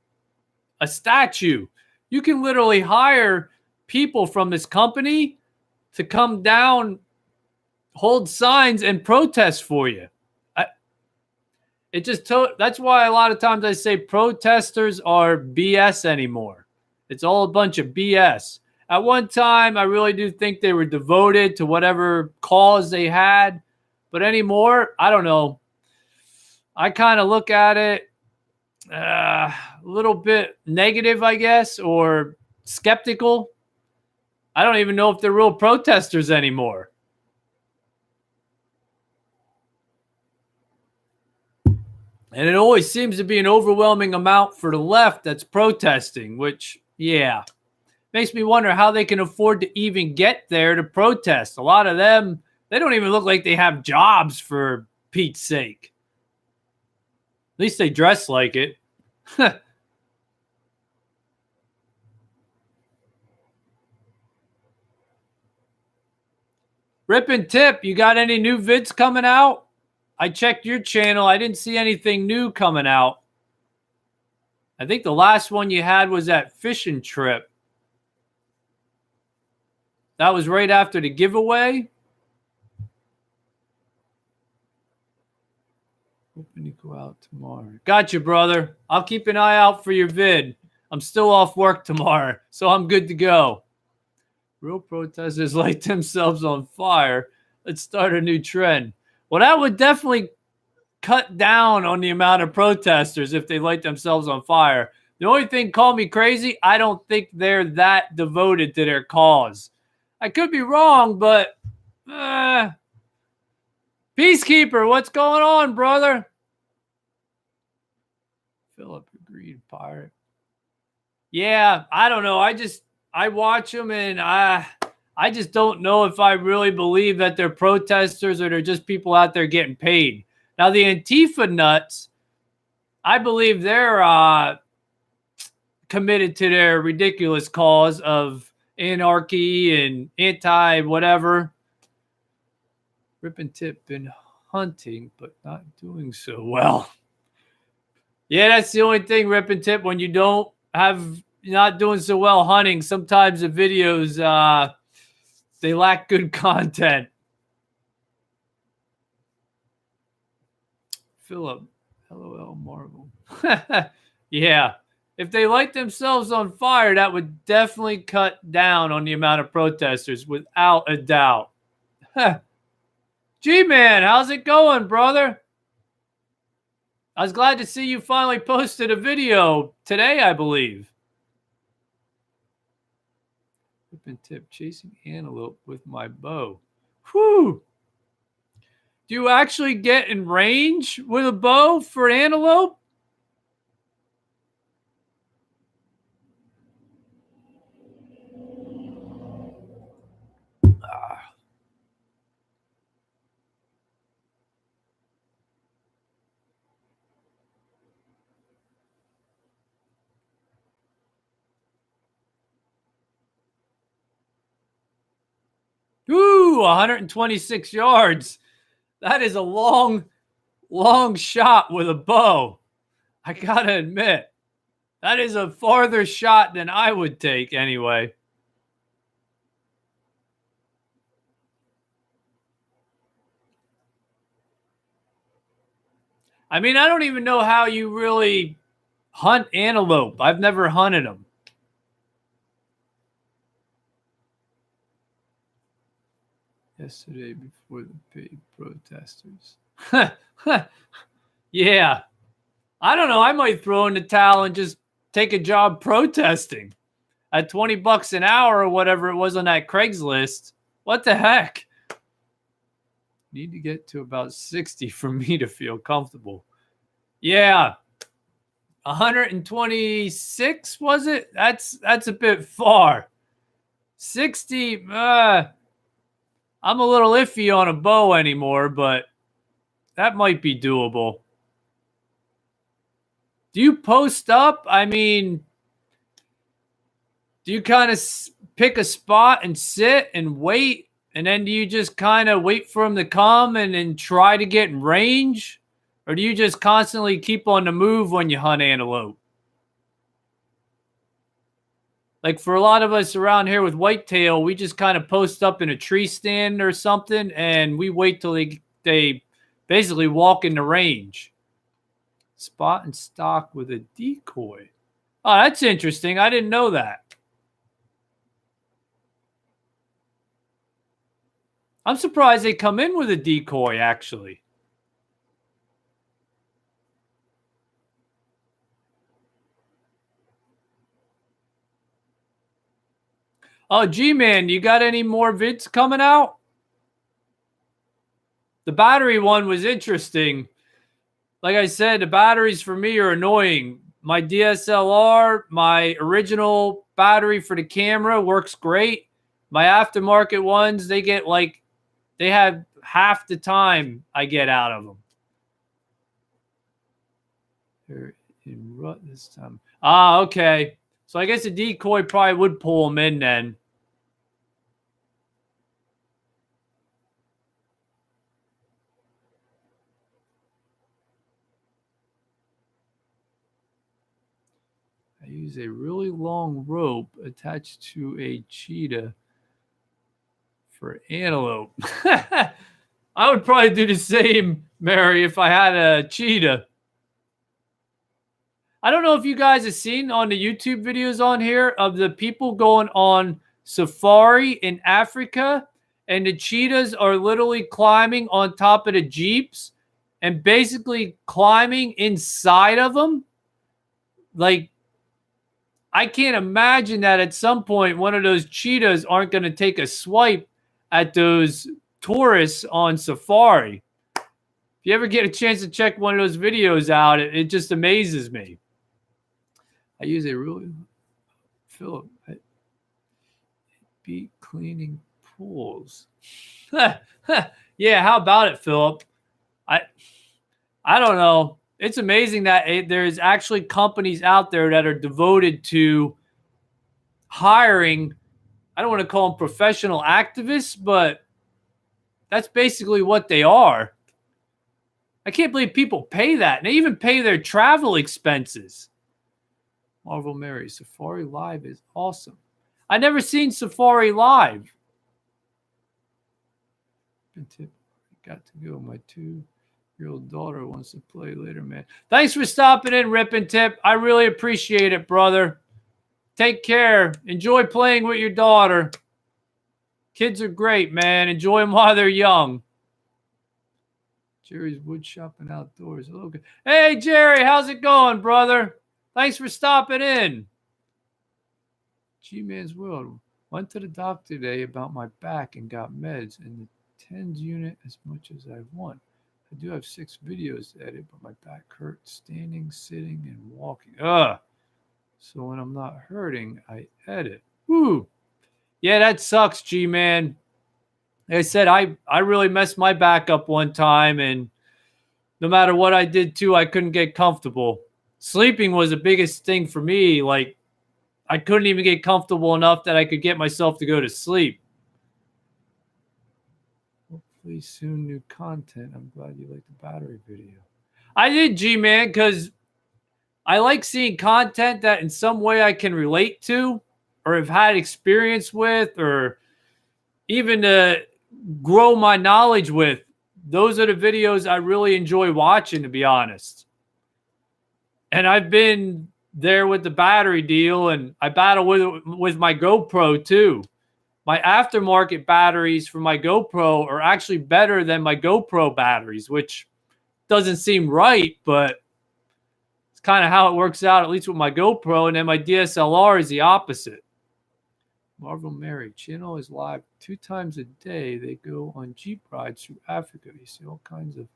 a statue, you can literally hire people from this company to come down, hold signs, and protest for you. That's why a lot of times I say protesters are BS anymore. It's all a bunch of BS. At one time, I really do think they were devoted to whatever cause they had. But anymore, I don't know. I kind of look at it a little bit negative, I guess, or skeptical. I don't even know if they're real protesters anymore. And it always seems to be an overwhelming amount for the left that's protesting, which, yeah, makes me wonder how they can afford to even get there to protest. A lot of them, they don't even look like they have jobs, for Pete's sake. At least they dress like it. Rip and Tip, you got any new vids coming out? I checked your channel. I didn't see anything new coming out. I think the last one you had was that fishing trip. That was right after the giveaway. Hoping to go out tomorrow. Gotcha, brother. I'll keep an eye out for your vid. I'm still off work tomorrow, so I'm good to go. Real protesters light themselves on fire. Let's start a new trend. Well, that would definitely cut down on the amount of protesters if they light themselves on fire. The only thing, call me crazy, I don't think they're that devoted to their cause. I could be wrong, but Peacekeeper, what's going on, brother? Philip agreed, pirate. Yeah, I don't know. I watch them and I just don't know if I really believe that they're protesters or they're just people out there getting paid. Now, the Antifa nuts, I believe they're committed to their ridiculous cause of anarchy and anti-whatever. Rip and Tip been hunting, but not doing so well. Yeah, that's the only thing, Rip and Tip. When you're not doing so well hunting, sometimes the videos, they lack good content. Philip, LOL Marvel. Yeah. If they light themselves on fire, that would definitely cut down on the amount of protesters, without a doubt. G-Man, how's it going, brother? I was glad to see you finally posted a video today, I believe. Rip and Tip, chasing antelope with my bow. Whew. Do you actually get in range with a bow for an antelope? Ooh, 126 yards. That is a long shot with a bow. I gotta admit, that is a farther shot than I would take anyway. I mean, I don't even know how you really hunt antelope. I've never hunted them. Yesterday before the paid protesters. Yeah. I don't know. I might throw in the towel and just take a job protesting at $20 an hour or whatever it was on that Craigslist. What the heck? Need to get to about 60 for me to feel comfortable. Yeah. 126 was it? That's a bit far. 60 I'm a little iffy on a bow anymore, but that might be doable. Do you post up? I mean, do you kind of pick a spot and sit and wait? And then do you just kind of wait for them to come and then try to get in range? Or do you just constantly keep on the move when you hunt antelope? Like for a lot of us around here with whitetail, we just kind of post up in a tree stand or something and we wait till they basically walk in the range. Spot and stock with a decoy. Oh, that's interesting. I didn't know that. I'm surprised they come in with a decoy, actually. Oh, G-Man, you got any more vids coming out? The battery one was interesting. Like I said, the batteries for me are annoying. My DSLR, my original battery for the camera works great. My aftermarket ones, they have half the time I get out of them. They're in rut this time. Ah, okay. So I guess a decoy probably would pull them in then. I use a really long rope attached to a cheetah for antelope. I would probably do the same, Mary, if I had a cheetah. I don't know if you guys have seen on the YouTube videos on here of the people going on safari in Africa, and the cheetahs are literally climbing on top of the Jeeps and basically climbing inside of them. Like, I can't imagine that at some point one of those cheetahs aren't going to take a swipe at those tourists on safari. If you ever get a chance to check one of those videos out, it just amazes me. I use a really Philip be cleaning pools. Yeah, how about it, Philip? I don't know. It's amazing that there's actually companies out there that are devoted to hiring. I don't want to call them professional activists, but that's basically what they are. I can't believe people pay that. And they even pay their travel expenses. Marvel Mary, Safari Live is awesome. I never seen Safari Live. Got to go. My 2-year-old daughter wants to play later, man. Thanks for stopping in, Rip and Tip. I really appreciate it, brother. Take care. Enjoy playing with your daughter. Kids are great, man. Enjoy them while they're young. Jerry's wood shopping outdoors. Okay. Hey, Jerry, how's it going, brother? Thanks for stopping in. G-Man's World. Went to the doctor today about my back and got meds, and the tens unit as much as I want. I do have 6 videos to edit, but my back hurts standing, sitting, and walking. Ugh. So when I'm not hurting, I edit. Woo. Yeah, that sucks, G-Man. Like I said, I really messed my back up one time, and no matter what I did too, I couldn't get comfortable. Sleeping was the biggest thing for me. Like, I couldn't even get comfortable enough that I could get myself to go to sleep. Hopefully soon new content. I'm glad you liked the battery video. I did, G-Man, because I like seeing content that in some way I can relate to or have had experience with or even to grow my knowledge with. Those are the videos I really enjoy watching, to be honest. And I've been there with the battery deal, and I battle with my GoPro too. My aftermarket batteries for my GoPro are actually better than my GoPro batteries, which doesn't seem right, but it's kind of how it works out, at least with my GoPro. And then my DSLR is the opposite. Marvel Mary channel is live 2 times a day. They go on Jeep rides through Africa. You see all kinds of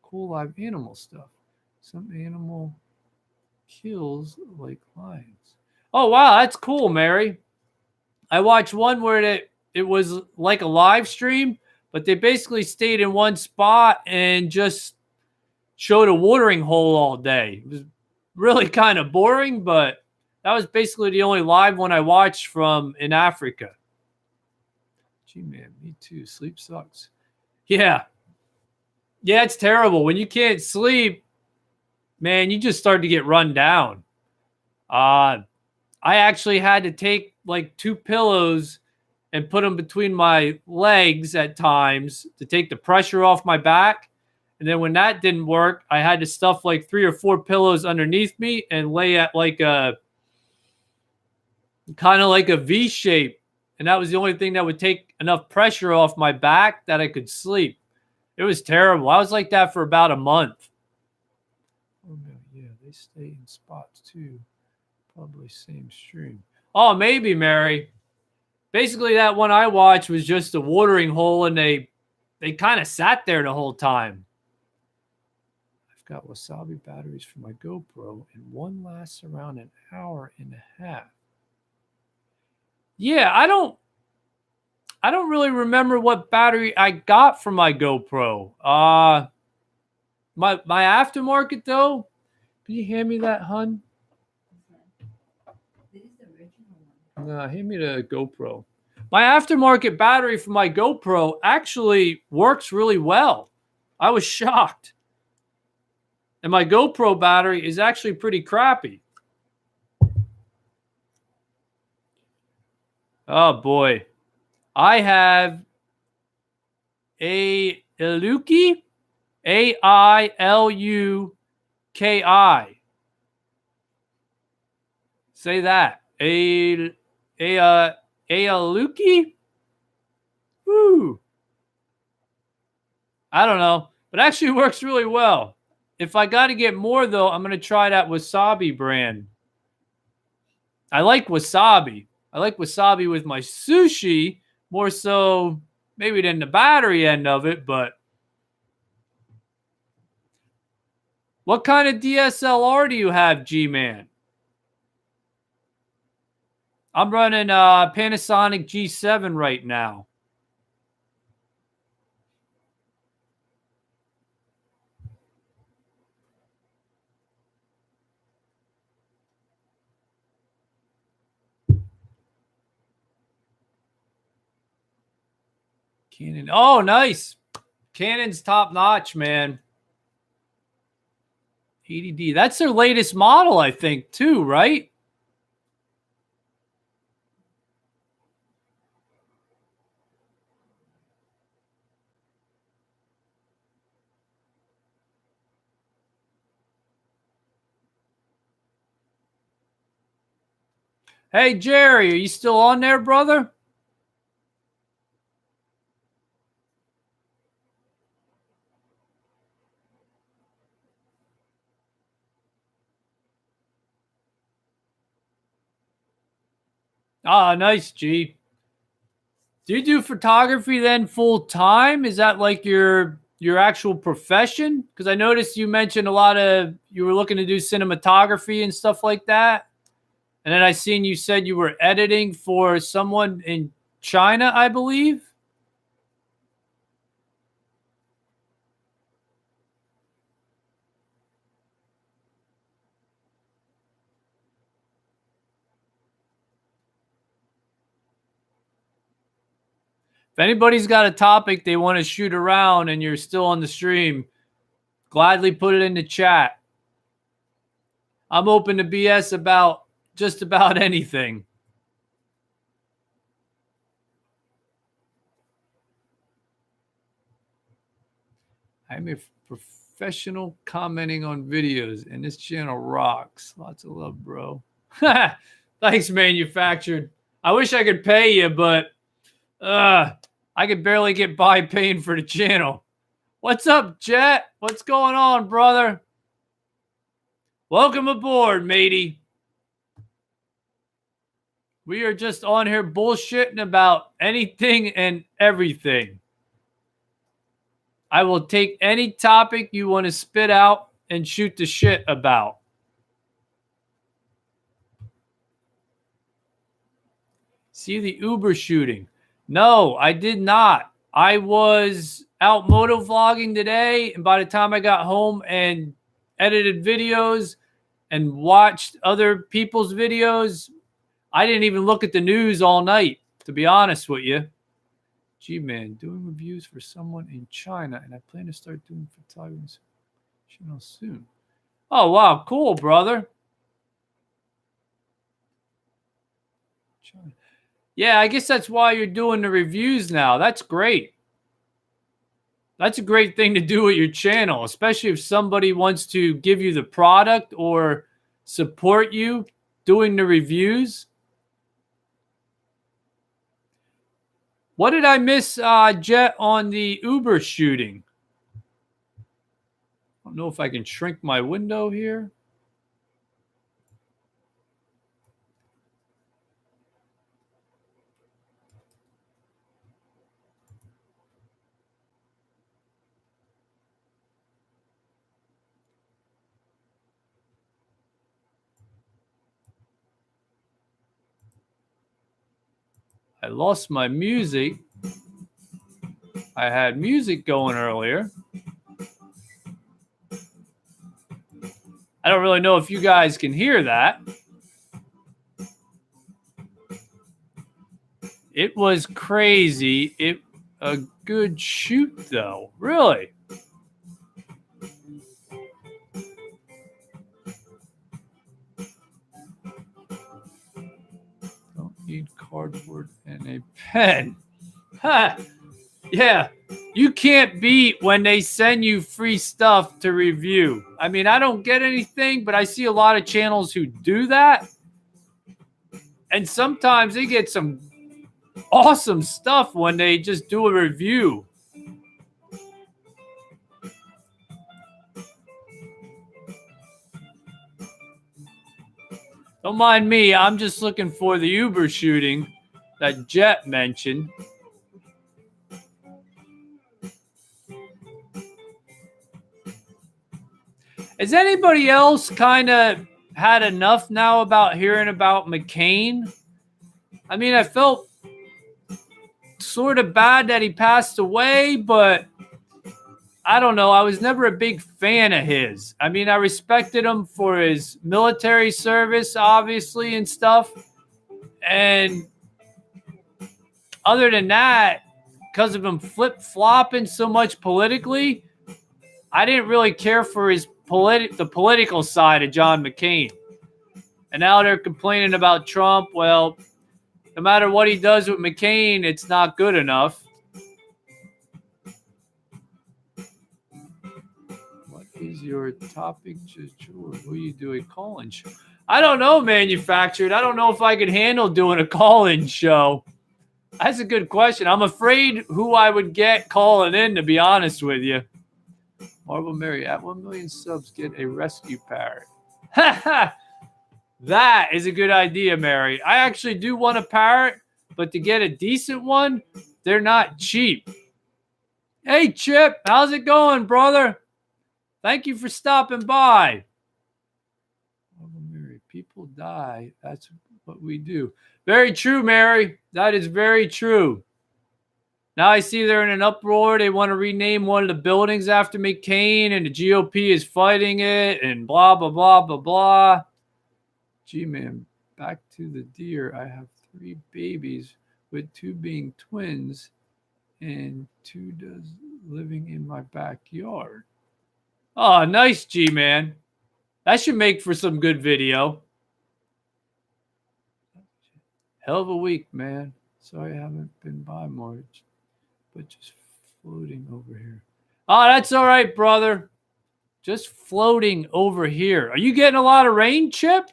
cool live animal stuff. Some animal kills like lions. Oh, wow, that's cool, Mary. I watched one where it was like a live stream, but they basically stayed in one spot and just showed a watering hole all day. It was really kind of boring, but that was basically the only live one I watched from in Africa. Gee, man, me too. Sleep sucks. Yeah. Yeah, it's terrible. When you can't sleep, man, you just start to get run down. I actually had to take like 2 pillows and put them between my legs at times to take the pressure off my back. And then when that didn't work, I had to stuff like 3 or 4 pillows underneath me and lay at like a kind of like a V shape. And that was the only thing that would take enough pressure off my back that I could sleep. It was terrible. I was like that for about a month. Oh, no, yeah, they stay in spots too. Probably same stream. Oh, maybe, Mary. Basically, that one I watched was just a watering hole, and they kind of sat there the whole time. I've got Wasabi batteries for my GoPro, and one lasts around an hour and a half. Yeah, I don't really remember what battery I got from my GoPro. My aftermarket though. Can you hand me that, hun? No, hand me the GoPro. My aftermarket battery for my GoPro actually works really well. I was shocked. And my GoPro battery is actually pretty crappy. Oh boy. I have a Ailuki, Ailuki. Say that. Ailuki? Woo. I don't know, but it actually works really well. If I got to get more though, I'm going to try that Wasabi brand. I like wasabi. I like wasabi with my sushi more so maybe than the battery end of it, but what kind of DSLR do you have, G-Man? I'm running Panasonic G7 right now. Canon. Oh, nice. Canon's top notch, man. 80D. That's their latest model, I think, too, right? Hey, Jerry, are you still on there, brother? Ah, nice, G. Do you do photography then full time? Is that like your actual profession? Because I noticed you mentioned a lot of you were looking to do cinematography and stuff like that. And then I seen you said you were editing for someone in China, I believe. If anybody's got a topic they want to shoot around and you're still on the stream, gladly put it in the chat. I'm open to BS about just about anything. I'm a professional commenting on videos, and this channel rocks. Lots of love, bro. Thanks, manufactured. I wish I could pay you, but I could barely get by paying for the channel. What's up, Jet? What's going on, brother? Welcome aboard, matey. We are just on here bullshitting about anything and everything. I will take any topic you want to spit out and shoot the shit about. See the Uber shooting? No, I did not. I was out moto vlogging today, and by the time I got home and edited videos and watched other people's videos, I didn't even look at the news all night, to be honest with you. G-Man, doing reviews for someone in China, and I plan to start doing photography soon. Oh, wow. Cool, brother. China. Yeah, I guess that's why you're doing the reviews now. That's great. That's a great thing to do with your channel, especially if somebody wants to give you the product or support you doing the reviews. What did I miss, Jet, on the Uber shooting? I don't know if I can shrink my window here. I lost my music. I had music going earlier. I don't really know if you guys can hear that. It was crazy. A good shoot, though. Really. Don't need cardboard and a pen. Ha! Yeah. You can't beat when they send you free stuff to review. I mean, I don't get anything, but I see a lot of channels who do that. And sometimes they get some awesome stuff when they just do a review. Don't mind me. I'm just looking for the Uber shooting that Jet mentioned. Has anybody else kind of had enough now about hearing about McCain? I mean, I felt sort of bad that he passed away, but I don't know. I was never a big fan of his. I mean, I respected him for his military service, obviously, and stuff. And other than that, because of him flip-flopping so much politically, I didn't really care for his the political side of John McCain. And now they're complaining about Trump. Well, no matter what he does with McCain, it's not good enough. What is your topic? Who you do a call-in show? I don't know, manufactured. I don't know if I could handle doing a call-in show. That's a good question. I'm afraid who I would get calling in, to be honest with you. Marvel Mary, at 1 million subs, get a rescue parrot. That is a good idea, Mary. I actually do want a parrot, but to get a decent one, they're not cheap. Hey, Chip, how's it going, brother? Thank you for stopping by. Mary, people die. That's what we do. Very true, Mary. That is very true. Now I see they're in an uproar. They want to rename one of the buildings after McCain, and the GOP is fighting it, and blah, blah, blah, blah, blah. Gee, man, back to the deer. I have 3 babies, with 2 being twins, and 2 living in my backyard. Oh, nice, G-Man. That should make for some good video. Hell of a week, man. Sorry I haven't been by much, but just floating over here. Oh, that's all right, brother. Just floating over here. Are you getting a lot of rain, Chip?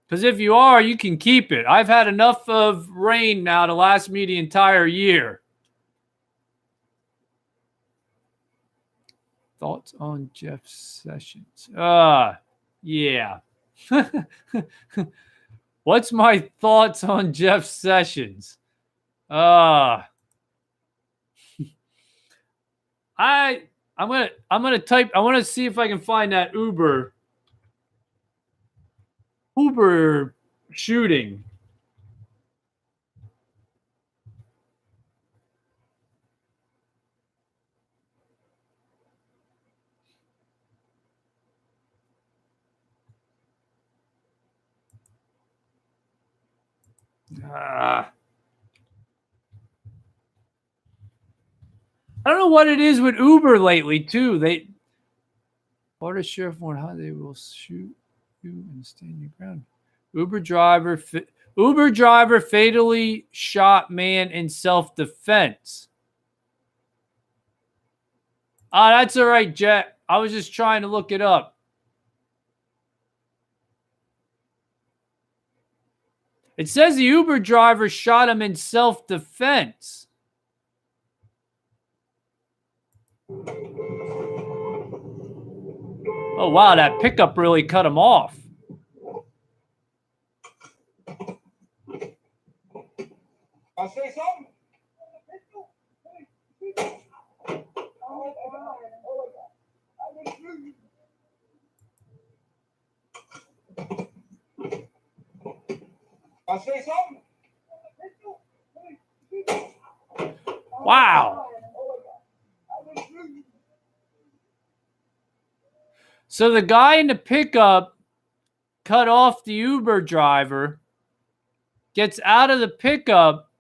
Because if you are, you can keep it. I've had enough of rain now to last me the entire year. Thoughts on Jeff Sessions? Yeah. What's my thoughts on Jeff Sessions? I'm gonna type. I want to see if I can find that Uber shooting. I don't know what it is with Uber lately, too. Florida Sheriff warned how they will shoot you and stand your ground. Uber driver fatally shot man in self-defense. That's all right, Jet. I was just trying to look it up. It says the Uber driver shot him in self-defense. Oh, wow, that pickup really cut him off. I'll say something. I'll say something. Wow. So the guy in the pickup cut off the Uber driver, gets out of the pickup,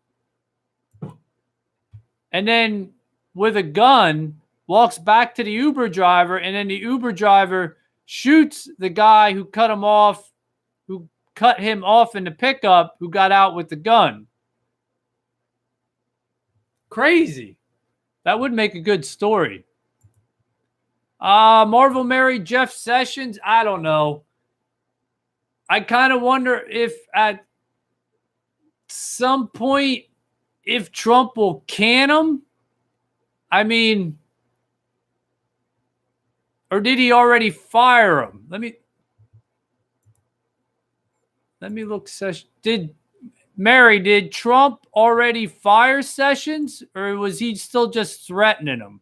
and then with a gun walks back to the Uber driver, and then the Uber driver shoots the guy who cut him off in the pickup, who got out with the gun. Crazy. That would make a good story. Marvel married Jeff Sessions. I don't know. I kind of wonder if at some point, if Trump will can him. I mean, or did he already fire him? Let me look. Did Trump already fire Sessions, or was he still just threatening him?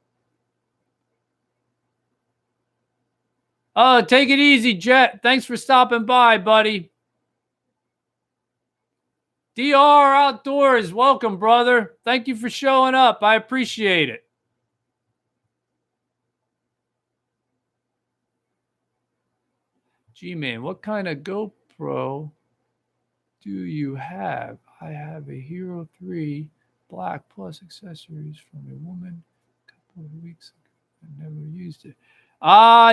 Oh, take it easy, Jet. Thanks for stopping by, buddy. DR Outdoors, welcome, brother. Thank you for showing up. I appreciate it. G-Man, what kind of GoPro do you have? I have a Hero 3 Black plus accessories from a woman a couple of weeks ago. I never used it.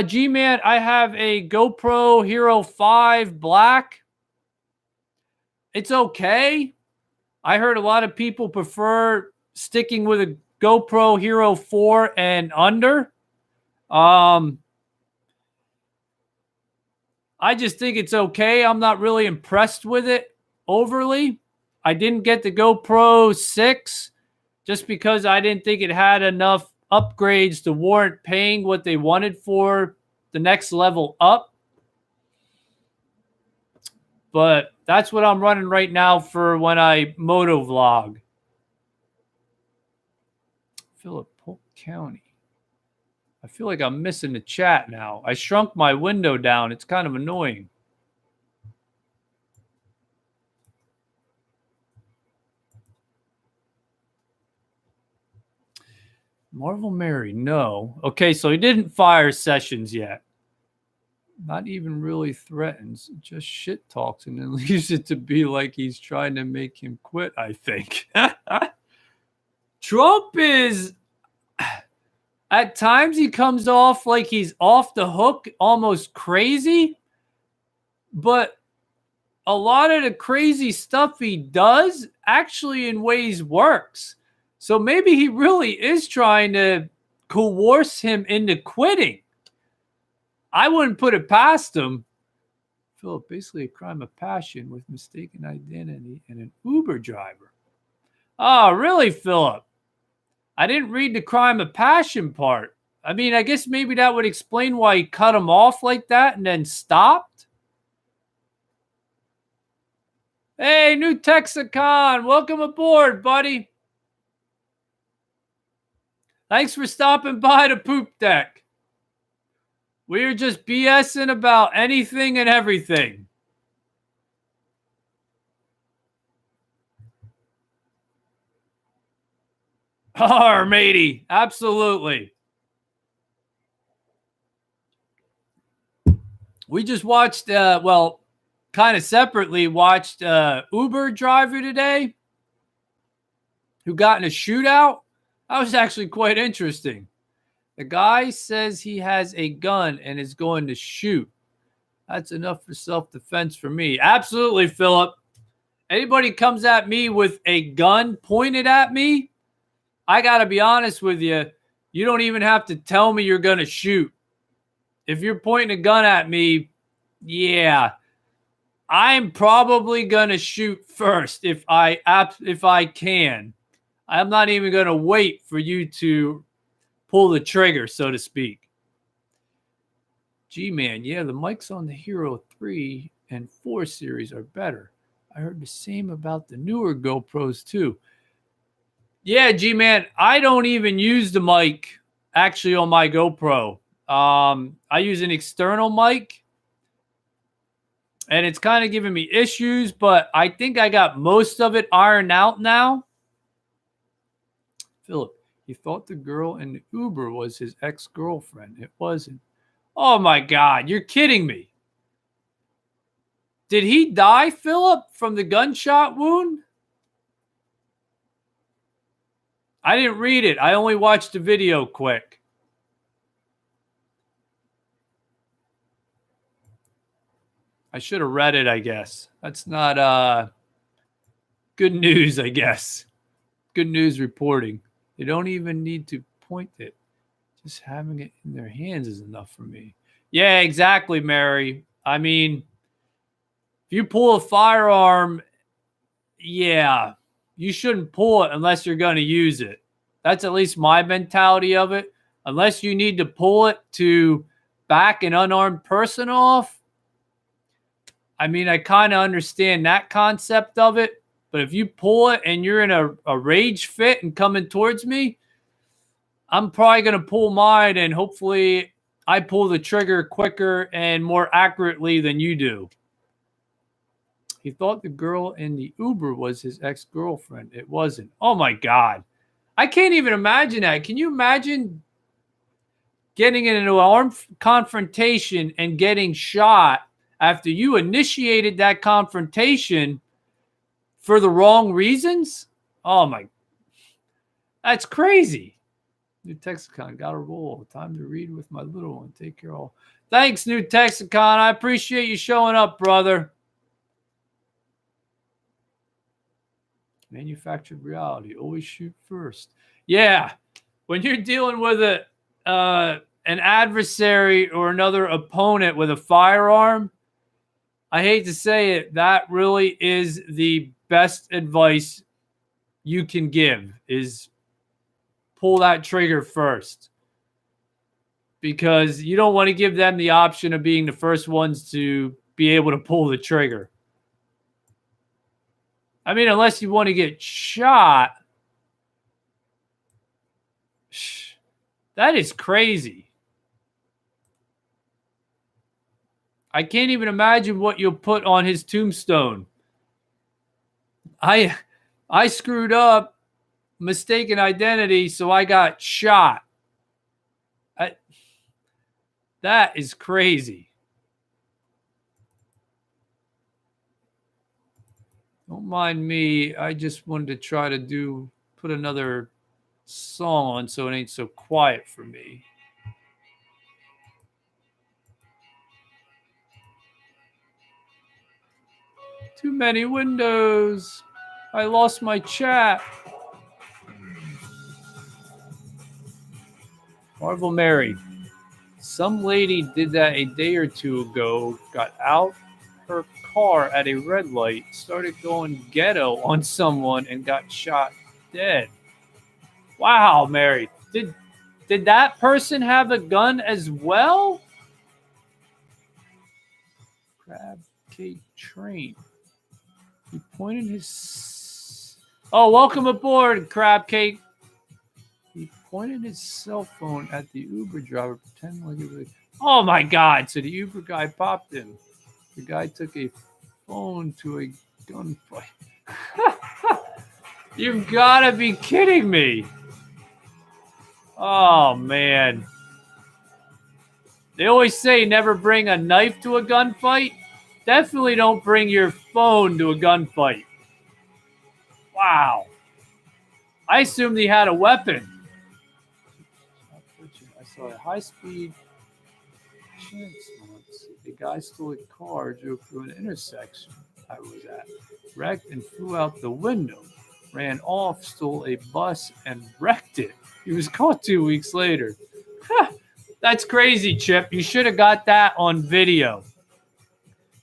G-Man, I have a GoPro Hero 5 Black. It's okay. I heard a lot of people prefer sticking with a GoPro Hero 4 and under. I just think it's okay. I'm not really impressed with it overly. I didn't get the GoPro 6 just because I didn't think it had enough upgrades to warrant paying what they wanted for the next level up. But that's what I'm running right now for when I moto vlog. Phillip, Polk County. I feel like I'm missing the chat now. I shrunk my window down. It's kind of annoying. Marvel Mary, no. Okay, so he didn't fire Sessions yet. Not even really threatens, just shit talks and then leaves it to be like he's trying to make him quit, I think. Trump is, at times he comes off like he's off the hook, almost crazy. But a lot of the crazy stuff he does actually in ways works. So maybe he really is trying to coerce him into quitting. I wouldn't put it past him. Philip, basically a crime of passion with mistaken identity and an Uber driver. Oh, really, Philip? I didn't read the crime of passion part. I mean, I guess maybe that would explain why he cut him off like that and then stopped. Hey, New Texicon, welcome aboard, buddy. Thanks for stopping by the poop deck. We're just BSing about anything and everything. Oh, matey, absolutely. We just watched, kind of separately watched Uber driver today who got in a shootout. That was actually quite interesting. The guy says he has a gun and is going to shoot. That's enough for self-defense for me. Absolutely, Philip. Anybody comes at me with a gun pointed at me, I got to be honest with you. You don't even have to tell me you're going to shoot. If you're pointing a gun at me, yeah, I'm probably going to shoot first if I can. I'm not even going to wait for you to pull the trigger, so to speak. G-Man, yeah, the mics on the Hero 3 and 4 series are better. I heard the same about the newer GoPros too. Yeah, G-Man, I don't even use the mic actually on my GoPro. I use an external mic, and it's kind of giving me issues, but I think I got most of it ironed out now. Philip, he thought the girl in the Uber was his ex-girlfriend. It wasn't. Oh, my God. You're kidding me. Did he die, Philip, from the gunshot wound? I didn't read it. I only watched the video quick. I should have read it, I guess. That's not good news, I guess. Good news reporting. They don't even need to point it. Just having it in their hands is enough for me. Yeah, exactly, Mary. I mean, if you pull a firearm, yeah, you shouldn't pull it unless you're going to use it. That's at least my mentality of it. Unless you need to pull it to back an unarmed person off. I mean, I kind of understand that concept of it. But if you pull it and you're in a rage fit and coming towards me, I'm probably going to pull mine, and hopefully I pull the trigger quicker and more accurately than you do. He thought the girl in the Uber was his ex-girlfriend. It wasn't. Oh, my God. I can't even imagine that. Can you imagine getting into an armed confrontation and getting shot after you initiated that confrontation for the wrong reasons? Oh, my. That's crazy. New Texicon, got to roll. Time to read with my little one. Take care all. Thanks, New Texicon. I appreciate you showing up, brother. Manufactured reality. Always shoot first. Yeah. When you're dealing with an adversary or another opponent with a firearm, I hate to say it, that really is the best advice you can give is pull that trigger first, because you don't want to give them the option of being the first ones to be able to pull the trigger. I mean, unless you want to get shot. That is crazy. I can't even imagine what you'll put on his tombstone. I screwed up, mistaken identity, so I got shot. That is crazy. Don't mind me. I just wanted to try to put another song on so it ain't so quiet for me. Too many windows. I lost my chat. Marvel Mary. Some lady did that a day or two ago, got out her car at a red light, started going ghetto on someone, and got shot dead. Wow, Mary. Did that person have a gun as well? Crab Cake Train. He pointed his... Oh, welcome aboard, Crab Cake. He pointed his cell phone at the Uber driver, pretending like it was... Oh, my God. So the Uber guy popped him. The guy took a phone to a gunfight. You've got to be kidding me. Oh, man. They always say never bring a knife to a gunfight. Definitely don't bring your phone to a gunfight. Wow. I assumed he had a weapon. I saw a high-speed chance once. The guy stole a car, drove through an intersection I was at, wrecked and flew out the window, ran off, stole a bus, and wrecked it. He was caught 2 weeks later. That's crazy, Chip. You should have got that on video.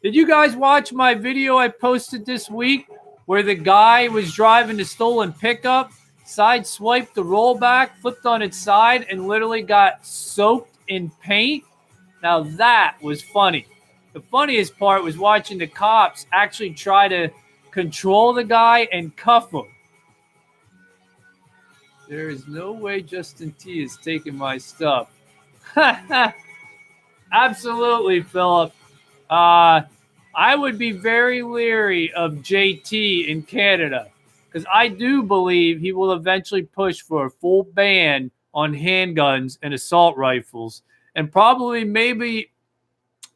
Did you guys watch my video I posted this week where the guy was driving a stolen pickup, side-swiped the rollback, flipped on its side, and literally got soaked in paint? Now that was funny. The funniest part was watching the cops actually try to control the guy and cuff him. There is no way Justin T is taking my stuff. Absolutely, Philip. I would be very leery of JT in Canada because I do believe he will eventually push for a full ban on handguns and assault rifles, and probably maybe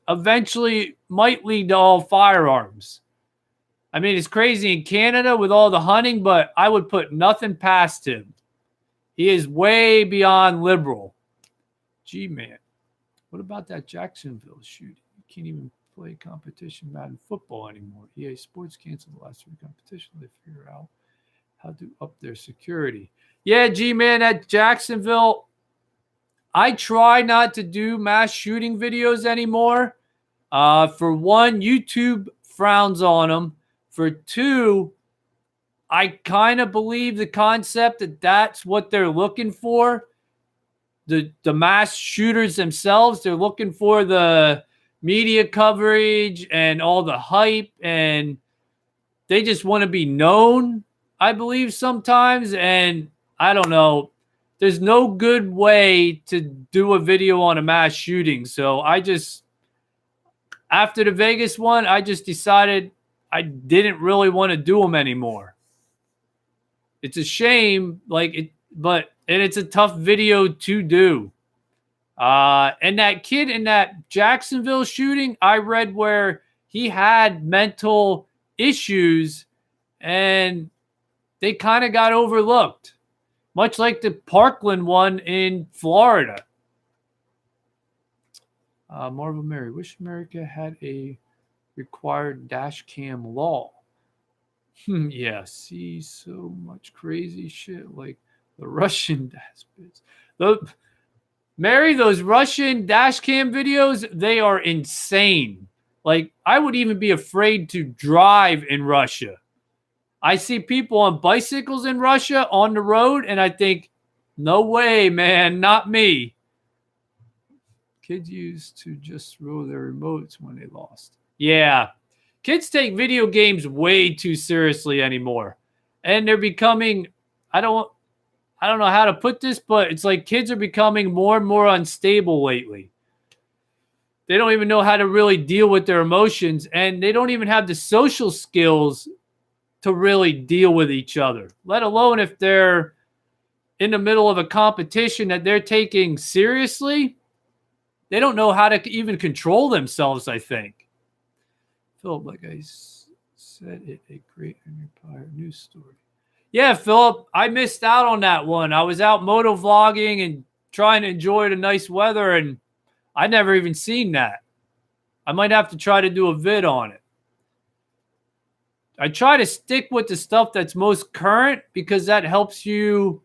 eventually might lead to all firearms. I mean, it's crazy in Canada with all the hunting, but I would put nothing past him. He is way beyond liberal. G-Man, what about that Jacksonville shooting? You can't even play competition Madden football anymore. EA Sports canceled the last 3 competitions. They figure out how to up their security. Yeah, G-Man, at Jacksonville, I try not to do mass shooting videos anymore. For one, YouTube frowns on them. For two, I kind of believe the concept that that's what they're looking for. The mass shooters themselves, they're looking for the media coverage and all the hype, and they just want to be known, I believe, sometimes. And I don't know. There's no good way to do a video on a mass shooting. So after the Vegas one, I just decided I didn't really want to do them anymore. It's a shame, but it's a tough video to do. And that kid in that Jacksonville shooting, I read where he had mental issues and they kind of got overlooked, much like the Parkland one in Florida. Marvel Mary, wish America had a required dash cam law. Yeah, see so much crazy shit like the Russian dash bits. Mary, those Russian dash cam videos, they are insane. Like, I would even be afraid to drive in Russia. I see people on bicycles in Russia on the road, and I think, no way, man, not me. Kids used to just throw their remotes when they lost. Yeah. kids take video games way too seriously anymore. And they're becoming, I don't know how to put this, but it's like kids are becoming more and more unstable lately. They don't even know how to really deal with their emotions, and they don't even have the social skills to really deal with each other, let alone if they're in the middle of a competition that they're taking seriously. They don't know how to even control themselves, I think. Philip, like I said, it a great Empire news story. Yeah, Philip, I missed out on that one. I was out moto vlogging and trying to enjoy the nice weather, and I never even seen that. I might have to try to do a vid on it. I try to stick with the stuff that's most current because that helps you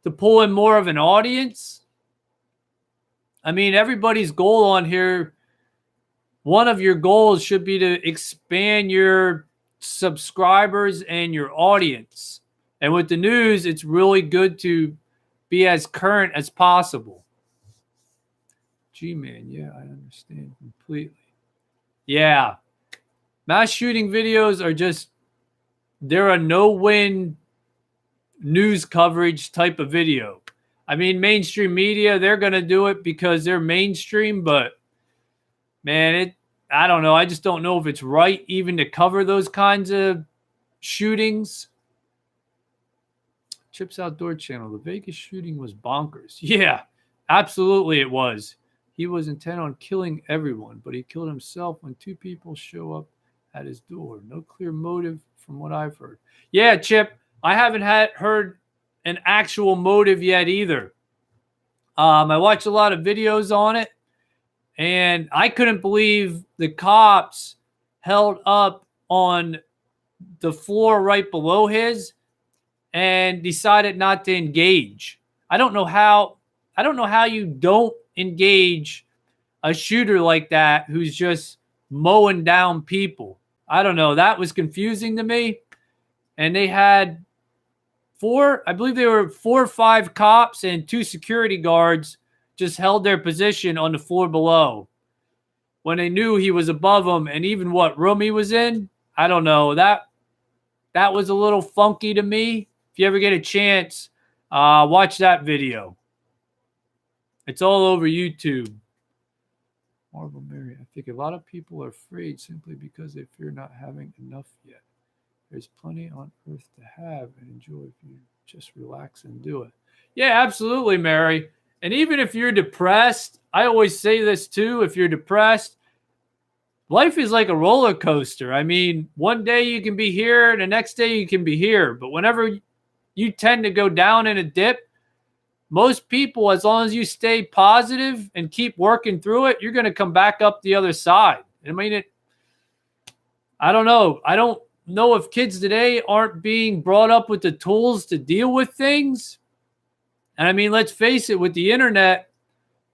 to pull in more of an audience. I mean, everybody's goal on here, one of your goals should be to expand your subscribers and your audience. And with the news, it's really good to be as current as possible. G-Man, yeah, I understand completely. Yeah. Mass shooting videos are just, they're a no-win news coverage type of video. I mean, mainstream media, they're going to do it because they're mainstream, but man, I don't know. I just don't know if it's right even to cover those kinds of shootings. Chips Outdoor Channel, the Vegas shooting was bonkers. Yeah, absolutely it was. He was intent on killing everyone, but he killed himself when two people show up at his door. No clear motive from what I've heard. Yeah, Chip, I haven't heard an actual motive yet either. I watched a lot of videos on it, and I couldn't believe the cops held up on the floor right below his and decided not to engage. I don't know how you don't engage a shooter like that who's just mowing down people. I don't know. That was confusing to me. And they had four or five cops and 2 security guards just held their position on the floor below when they knew he was above them, and even what room he was in. I don't know. That was a little funky to me. If you ever get a chance, watch that video. It's all over YouTube. Marvel Mary, I think a lot of people are afraid simply because they fear not having enough yet. There's plenty on earth to have and enjoy if you just relax and do it. Yeah, absolutely, Mary. And even if you're depressed, I always say this too, if you're depressed, life is like a roller coaster. I mean, one day you can be here, the next day you can be here. But whenever you tend to go down in a dip, most people, as long as you stay positive and keep working through it, you're going to come back up the other side. I mean, I don't know. I don't know if kids today aren't being brought up with the tools to deal with things. And I mean, let's face it, with the internet,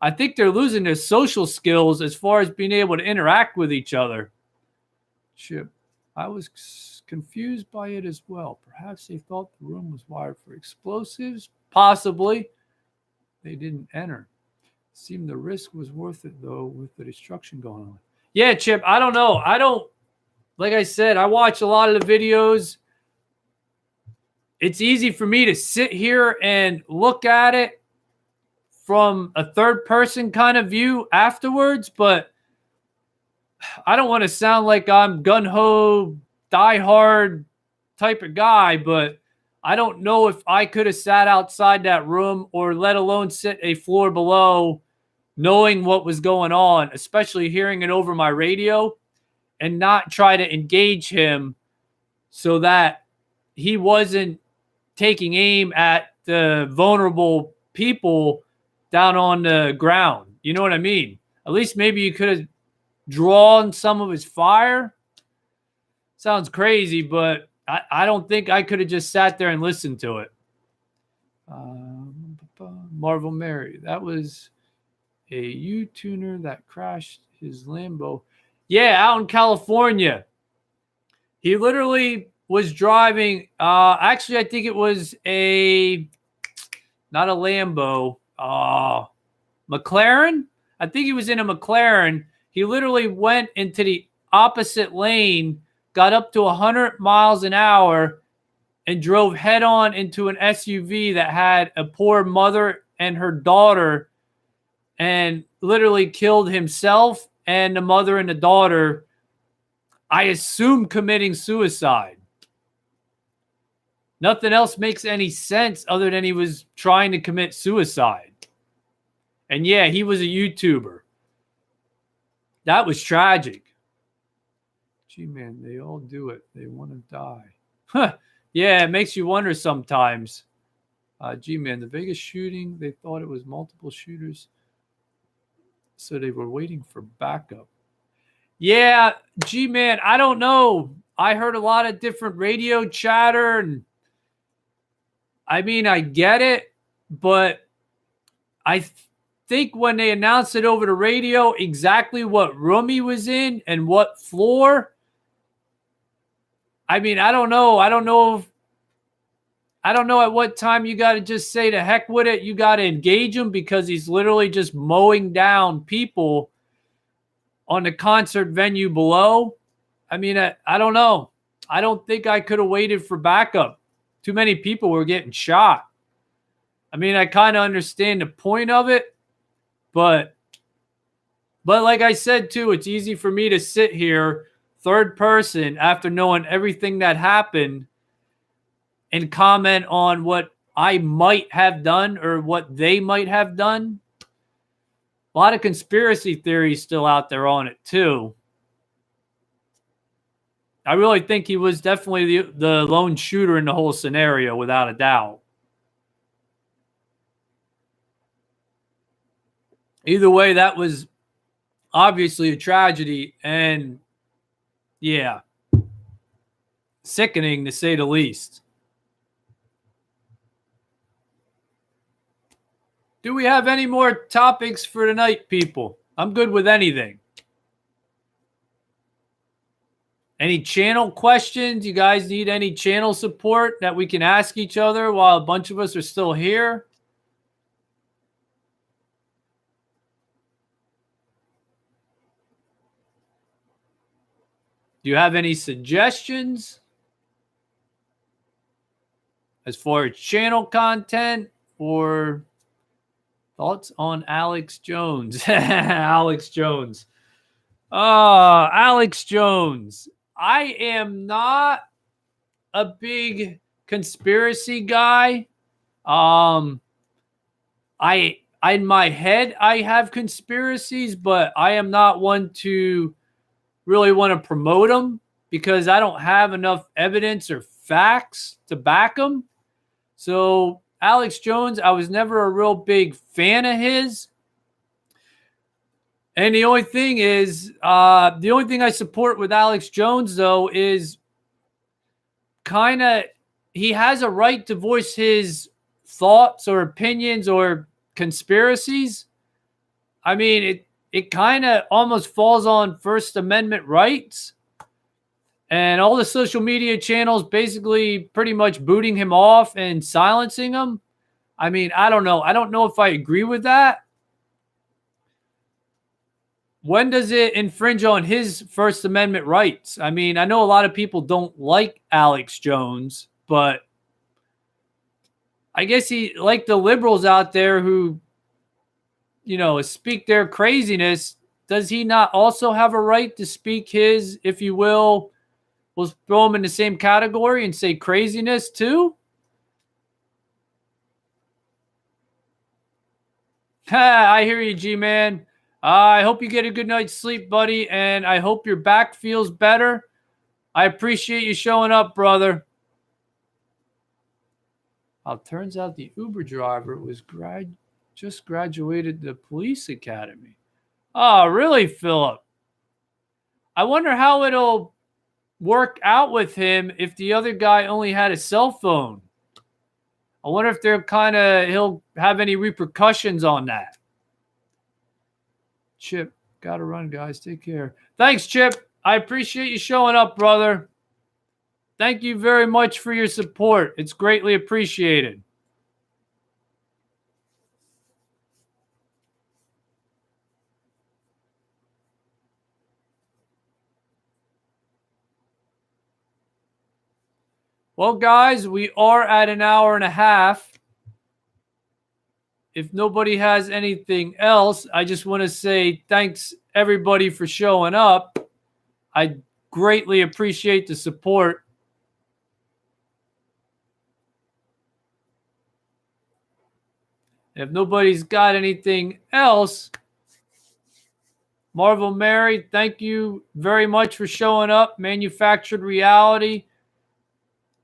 I think they're losing their social skills as far as being able to interact with each other. Chip, I was confused by it as well. Perhaps they thought the room was wired for explosives. Possibly. They didn't enter. Seemed the risk was worth it, though, with the destruction going on. Yeah, Chip, I don't know. Like I said, I watch a lot of the videos. It's easy for me to sit here and look at it from a third-person kind of view afterwards, but I don't want to sound like I'm gung-ho, die-hard type of guy, but I don't know if I could have sat outside that room or let alone sit a floor below knowing what was going on, especially hearing it over my radio, and not try to engage him so that he wasn't taking aim at the vulnerable people down on the ground. You know what I mean? At least maybe you could have drawn some of his fire. Sounds crazy, but I don't think I could have just sat there and listened to it. Marvel Mary, that was a U-tuner that crashed his Lambo. Yeah, out in California. He literally was driving. Actually, I think it was not a Lambo, McLaren. I think he was in a McLaren. He literally went into the opposite lane, got up to 100 miles an hour, and drove head on into an SUV that had a poor mother and her daughter, and literally killed himself and the mother and the daughter, I assume committing suicide. Nothing else makes any sense other than he was trying to commit suicide. And yeah, he was a YouTuber. That was tragic. Gee, man, they all do it. They want to die. Huh. Yeah, it makes you wonder sometimes. Gee, man, the Vegas shooting, they thought it was multiple shooters. So they were waiting for backup. Yeah, gee, man, I don't know. I heard a lot of different radio chatter, and I mean, I get it, but I think when they announced it over the radio, exactly what room he was in and what floor, I mean, I don't know. I don't know at what time you got to just say to heck with it. You got to engage him because he's literally just mowing down people on the concert venue below. I mean, I don't know. I don't think I could have waited for backup. Too many people were getting shot. I mean, I kind of understand the point of it, but like I said too, it's easy for me to sit here third person after knowing everything that happened and comment on what I might have done or what they might have done. A lot of conspiracy theories still out there on it too. I really think he was definitely the lone shooter in the whole scenario, without a doubt. Either way, that was obviously a tragedy, and yeah, sickening to say the least. Do we have any more topics for tonight, people? I'm good with anything. Any channel questions? You guys need any channel support that we can ask each other while a bunch of us are still here? Do you have any suggestions as far as channel content or thoughts on Alex Jones? Alex Jones. Alex Jones. I am not a big conspiracy guy. I in my head I have conspiracies, but I am not one to really want to promote them because I don't have enough evidence or facts to back them. So Alex Jones, I was never a real big fan of his. And the only thing is, the only thing I support with Alex Jones, though, is kind of he has a right to voice his thoughts or opinions or conspiracies. I mean, it kind of almost falls on First Amendment rights. And all the social media channels basically pretty much booting him off and silencing him. I mean, I don't know. I don't know if I agree with that. When does it infringe on his First Amendment rights? I mean, I know a lot of people don't like Alex Jones, but I guess he, like the liberals out there who, speak their craziness, does he not also have a right to speak his, if you will, we'll throw him in the same category and say craziness too? I hear you, G-Man. I hope you get a good night's sleep, buddy, and I hope your back feels better. I appreciate you showing up, brother. Turns out the Uber driver was just graduated the police academy. Oh, really, Philip? I wonder how it'll work out with him if the other guy only had a cell phone. I wonder if he'll have any repercussions on that. Chip, gotta run, guys. Take care. Thanks, Chip. I appreciate you showing up, brother. Thank you very much for your support. It's greatly appreciated. Well, guys, we are at an hour and a half. If nobody has anything else, I just want to say thanks everybody for showing up. I greatly appreciate the support. If nobody's got anything else, Marvel Mary, thank you very much for showing up. Manufactured Reality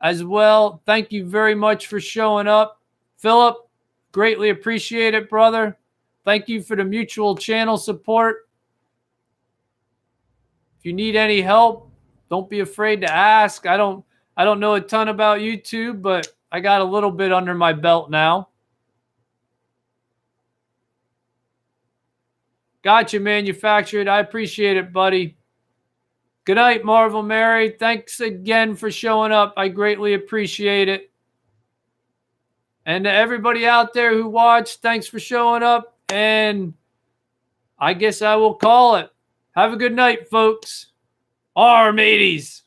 as well. Thank you very much for showing up. Philip, greatly appreciate it, brother. Thank you for the mutual channel support. If you need any help, don't be afraid to ask. I don't know a ton about YouTube, but I got a little bit under my belt now. Gotcha, Manufactured. I appreciate it, buddy. Good night, Marvel Mary. Thanks again for showing up. I greatly appreciate it. And to everybody out there who watched, thanks for showing up. And I guess I will call it. Have a good night, folks. Mateys.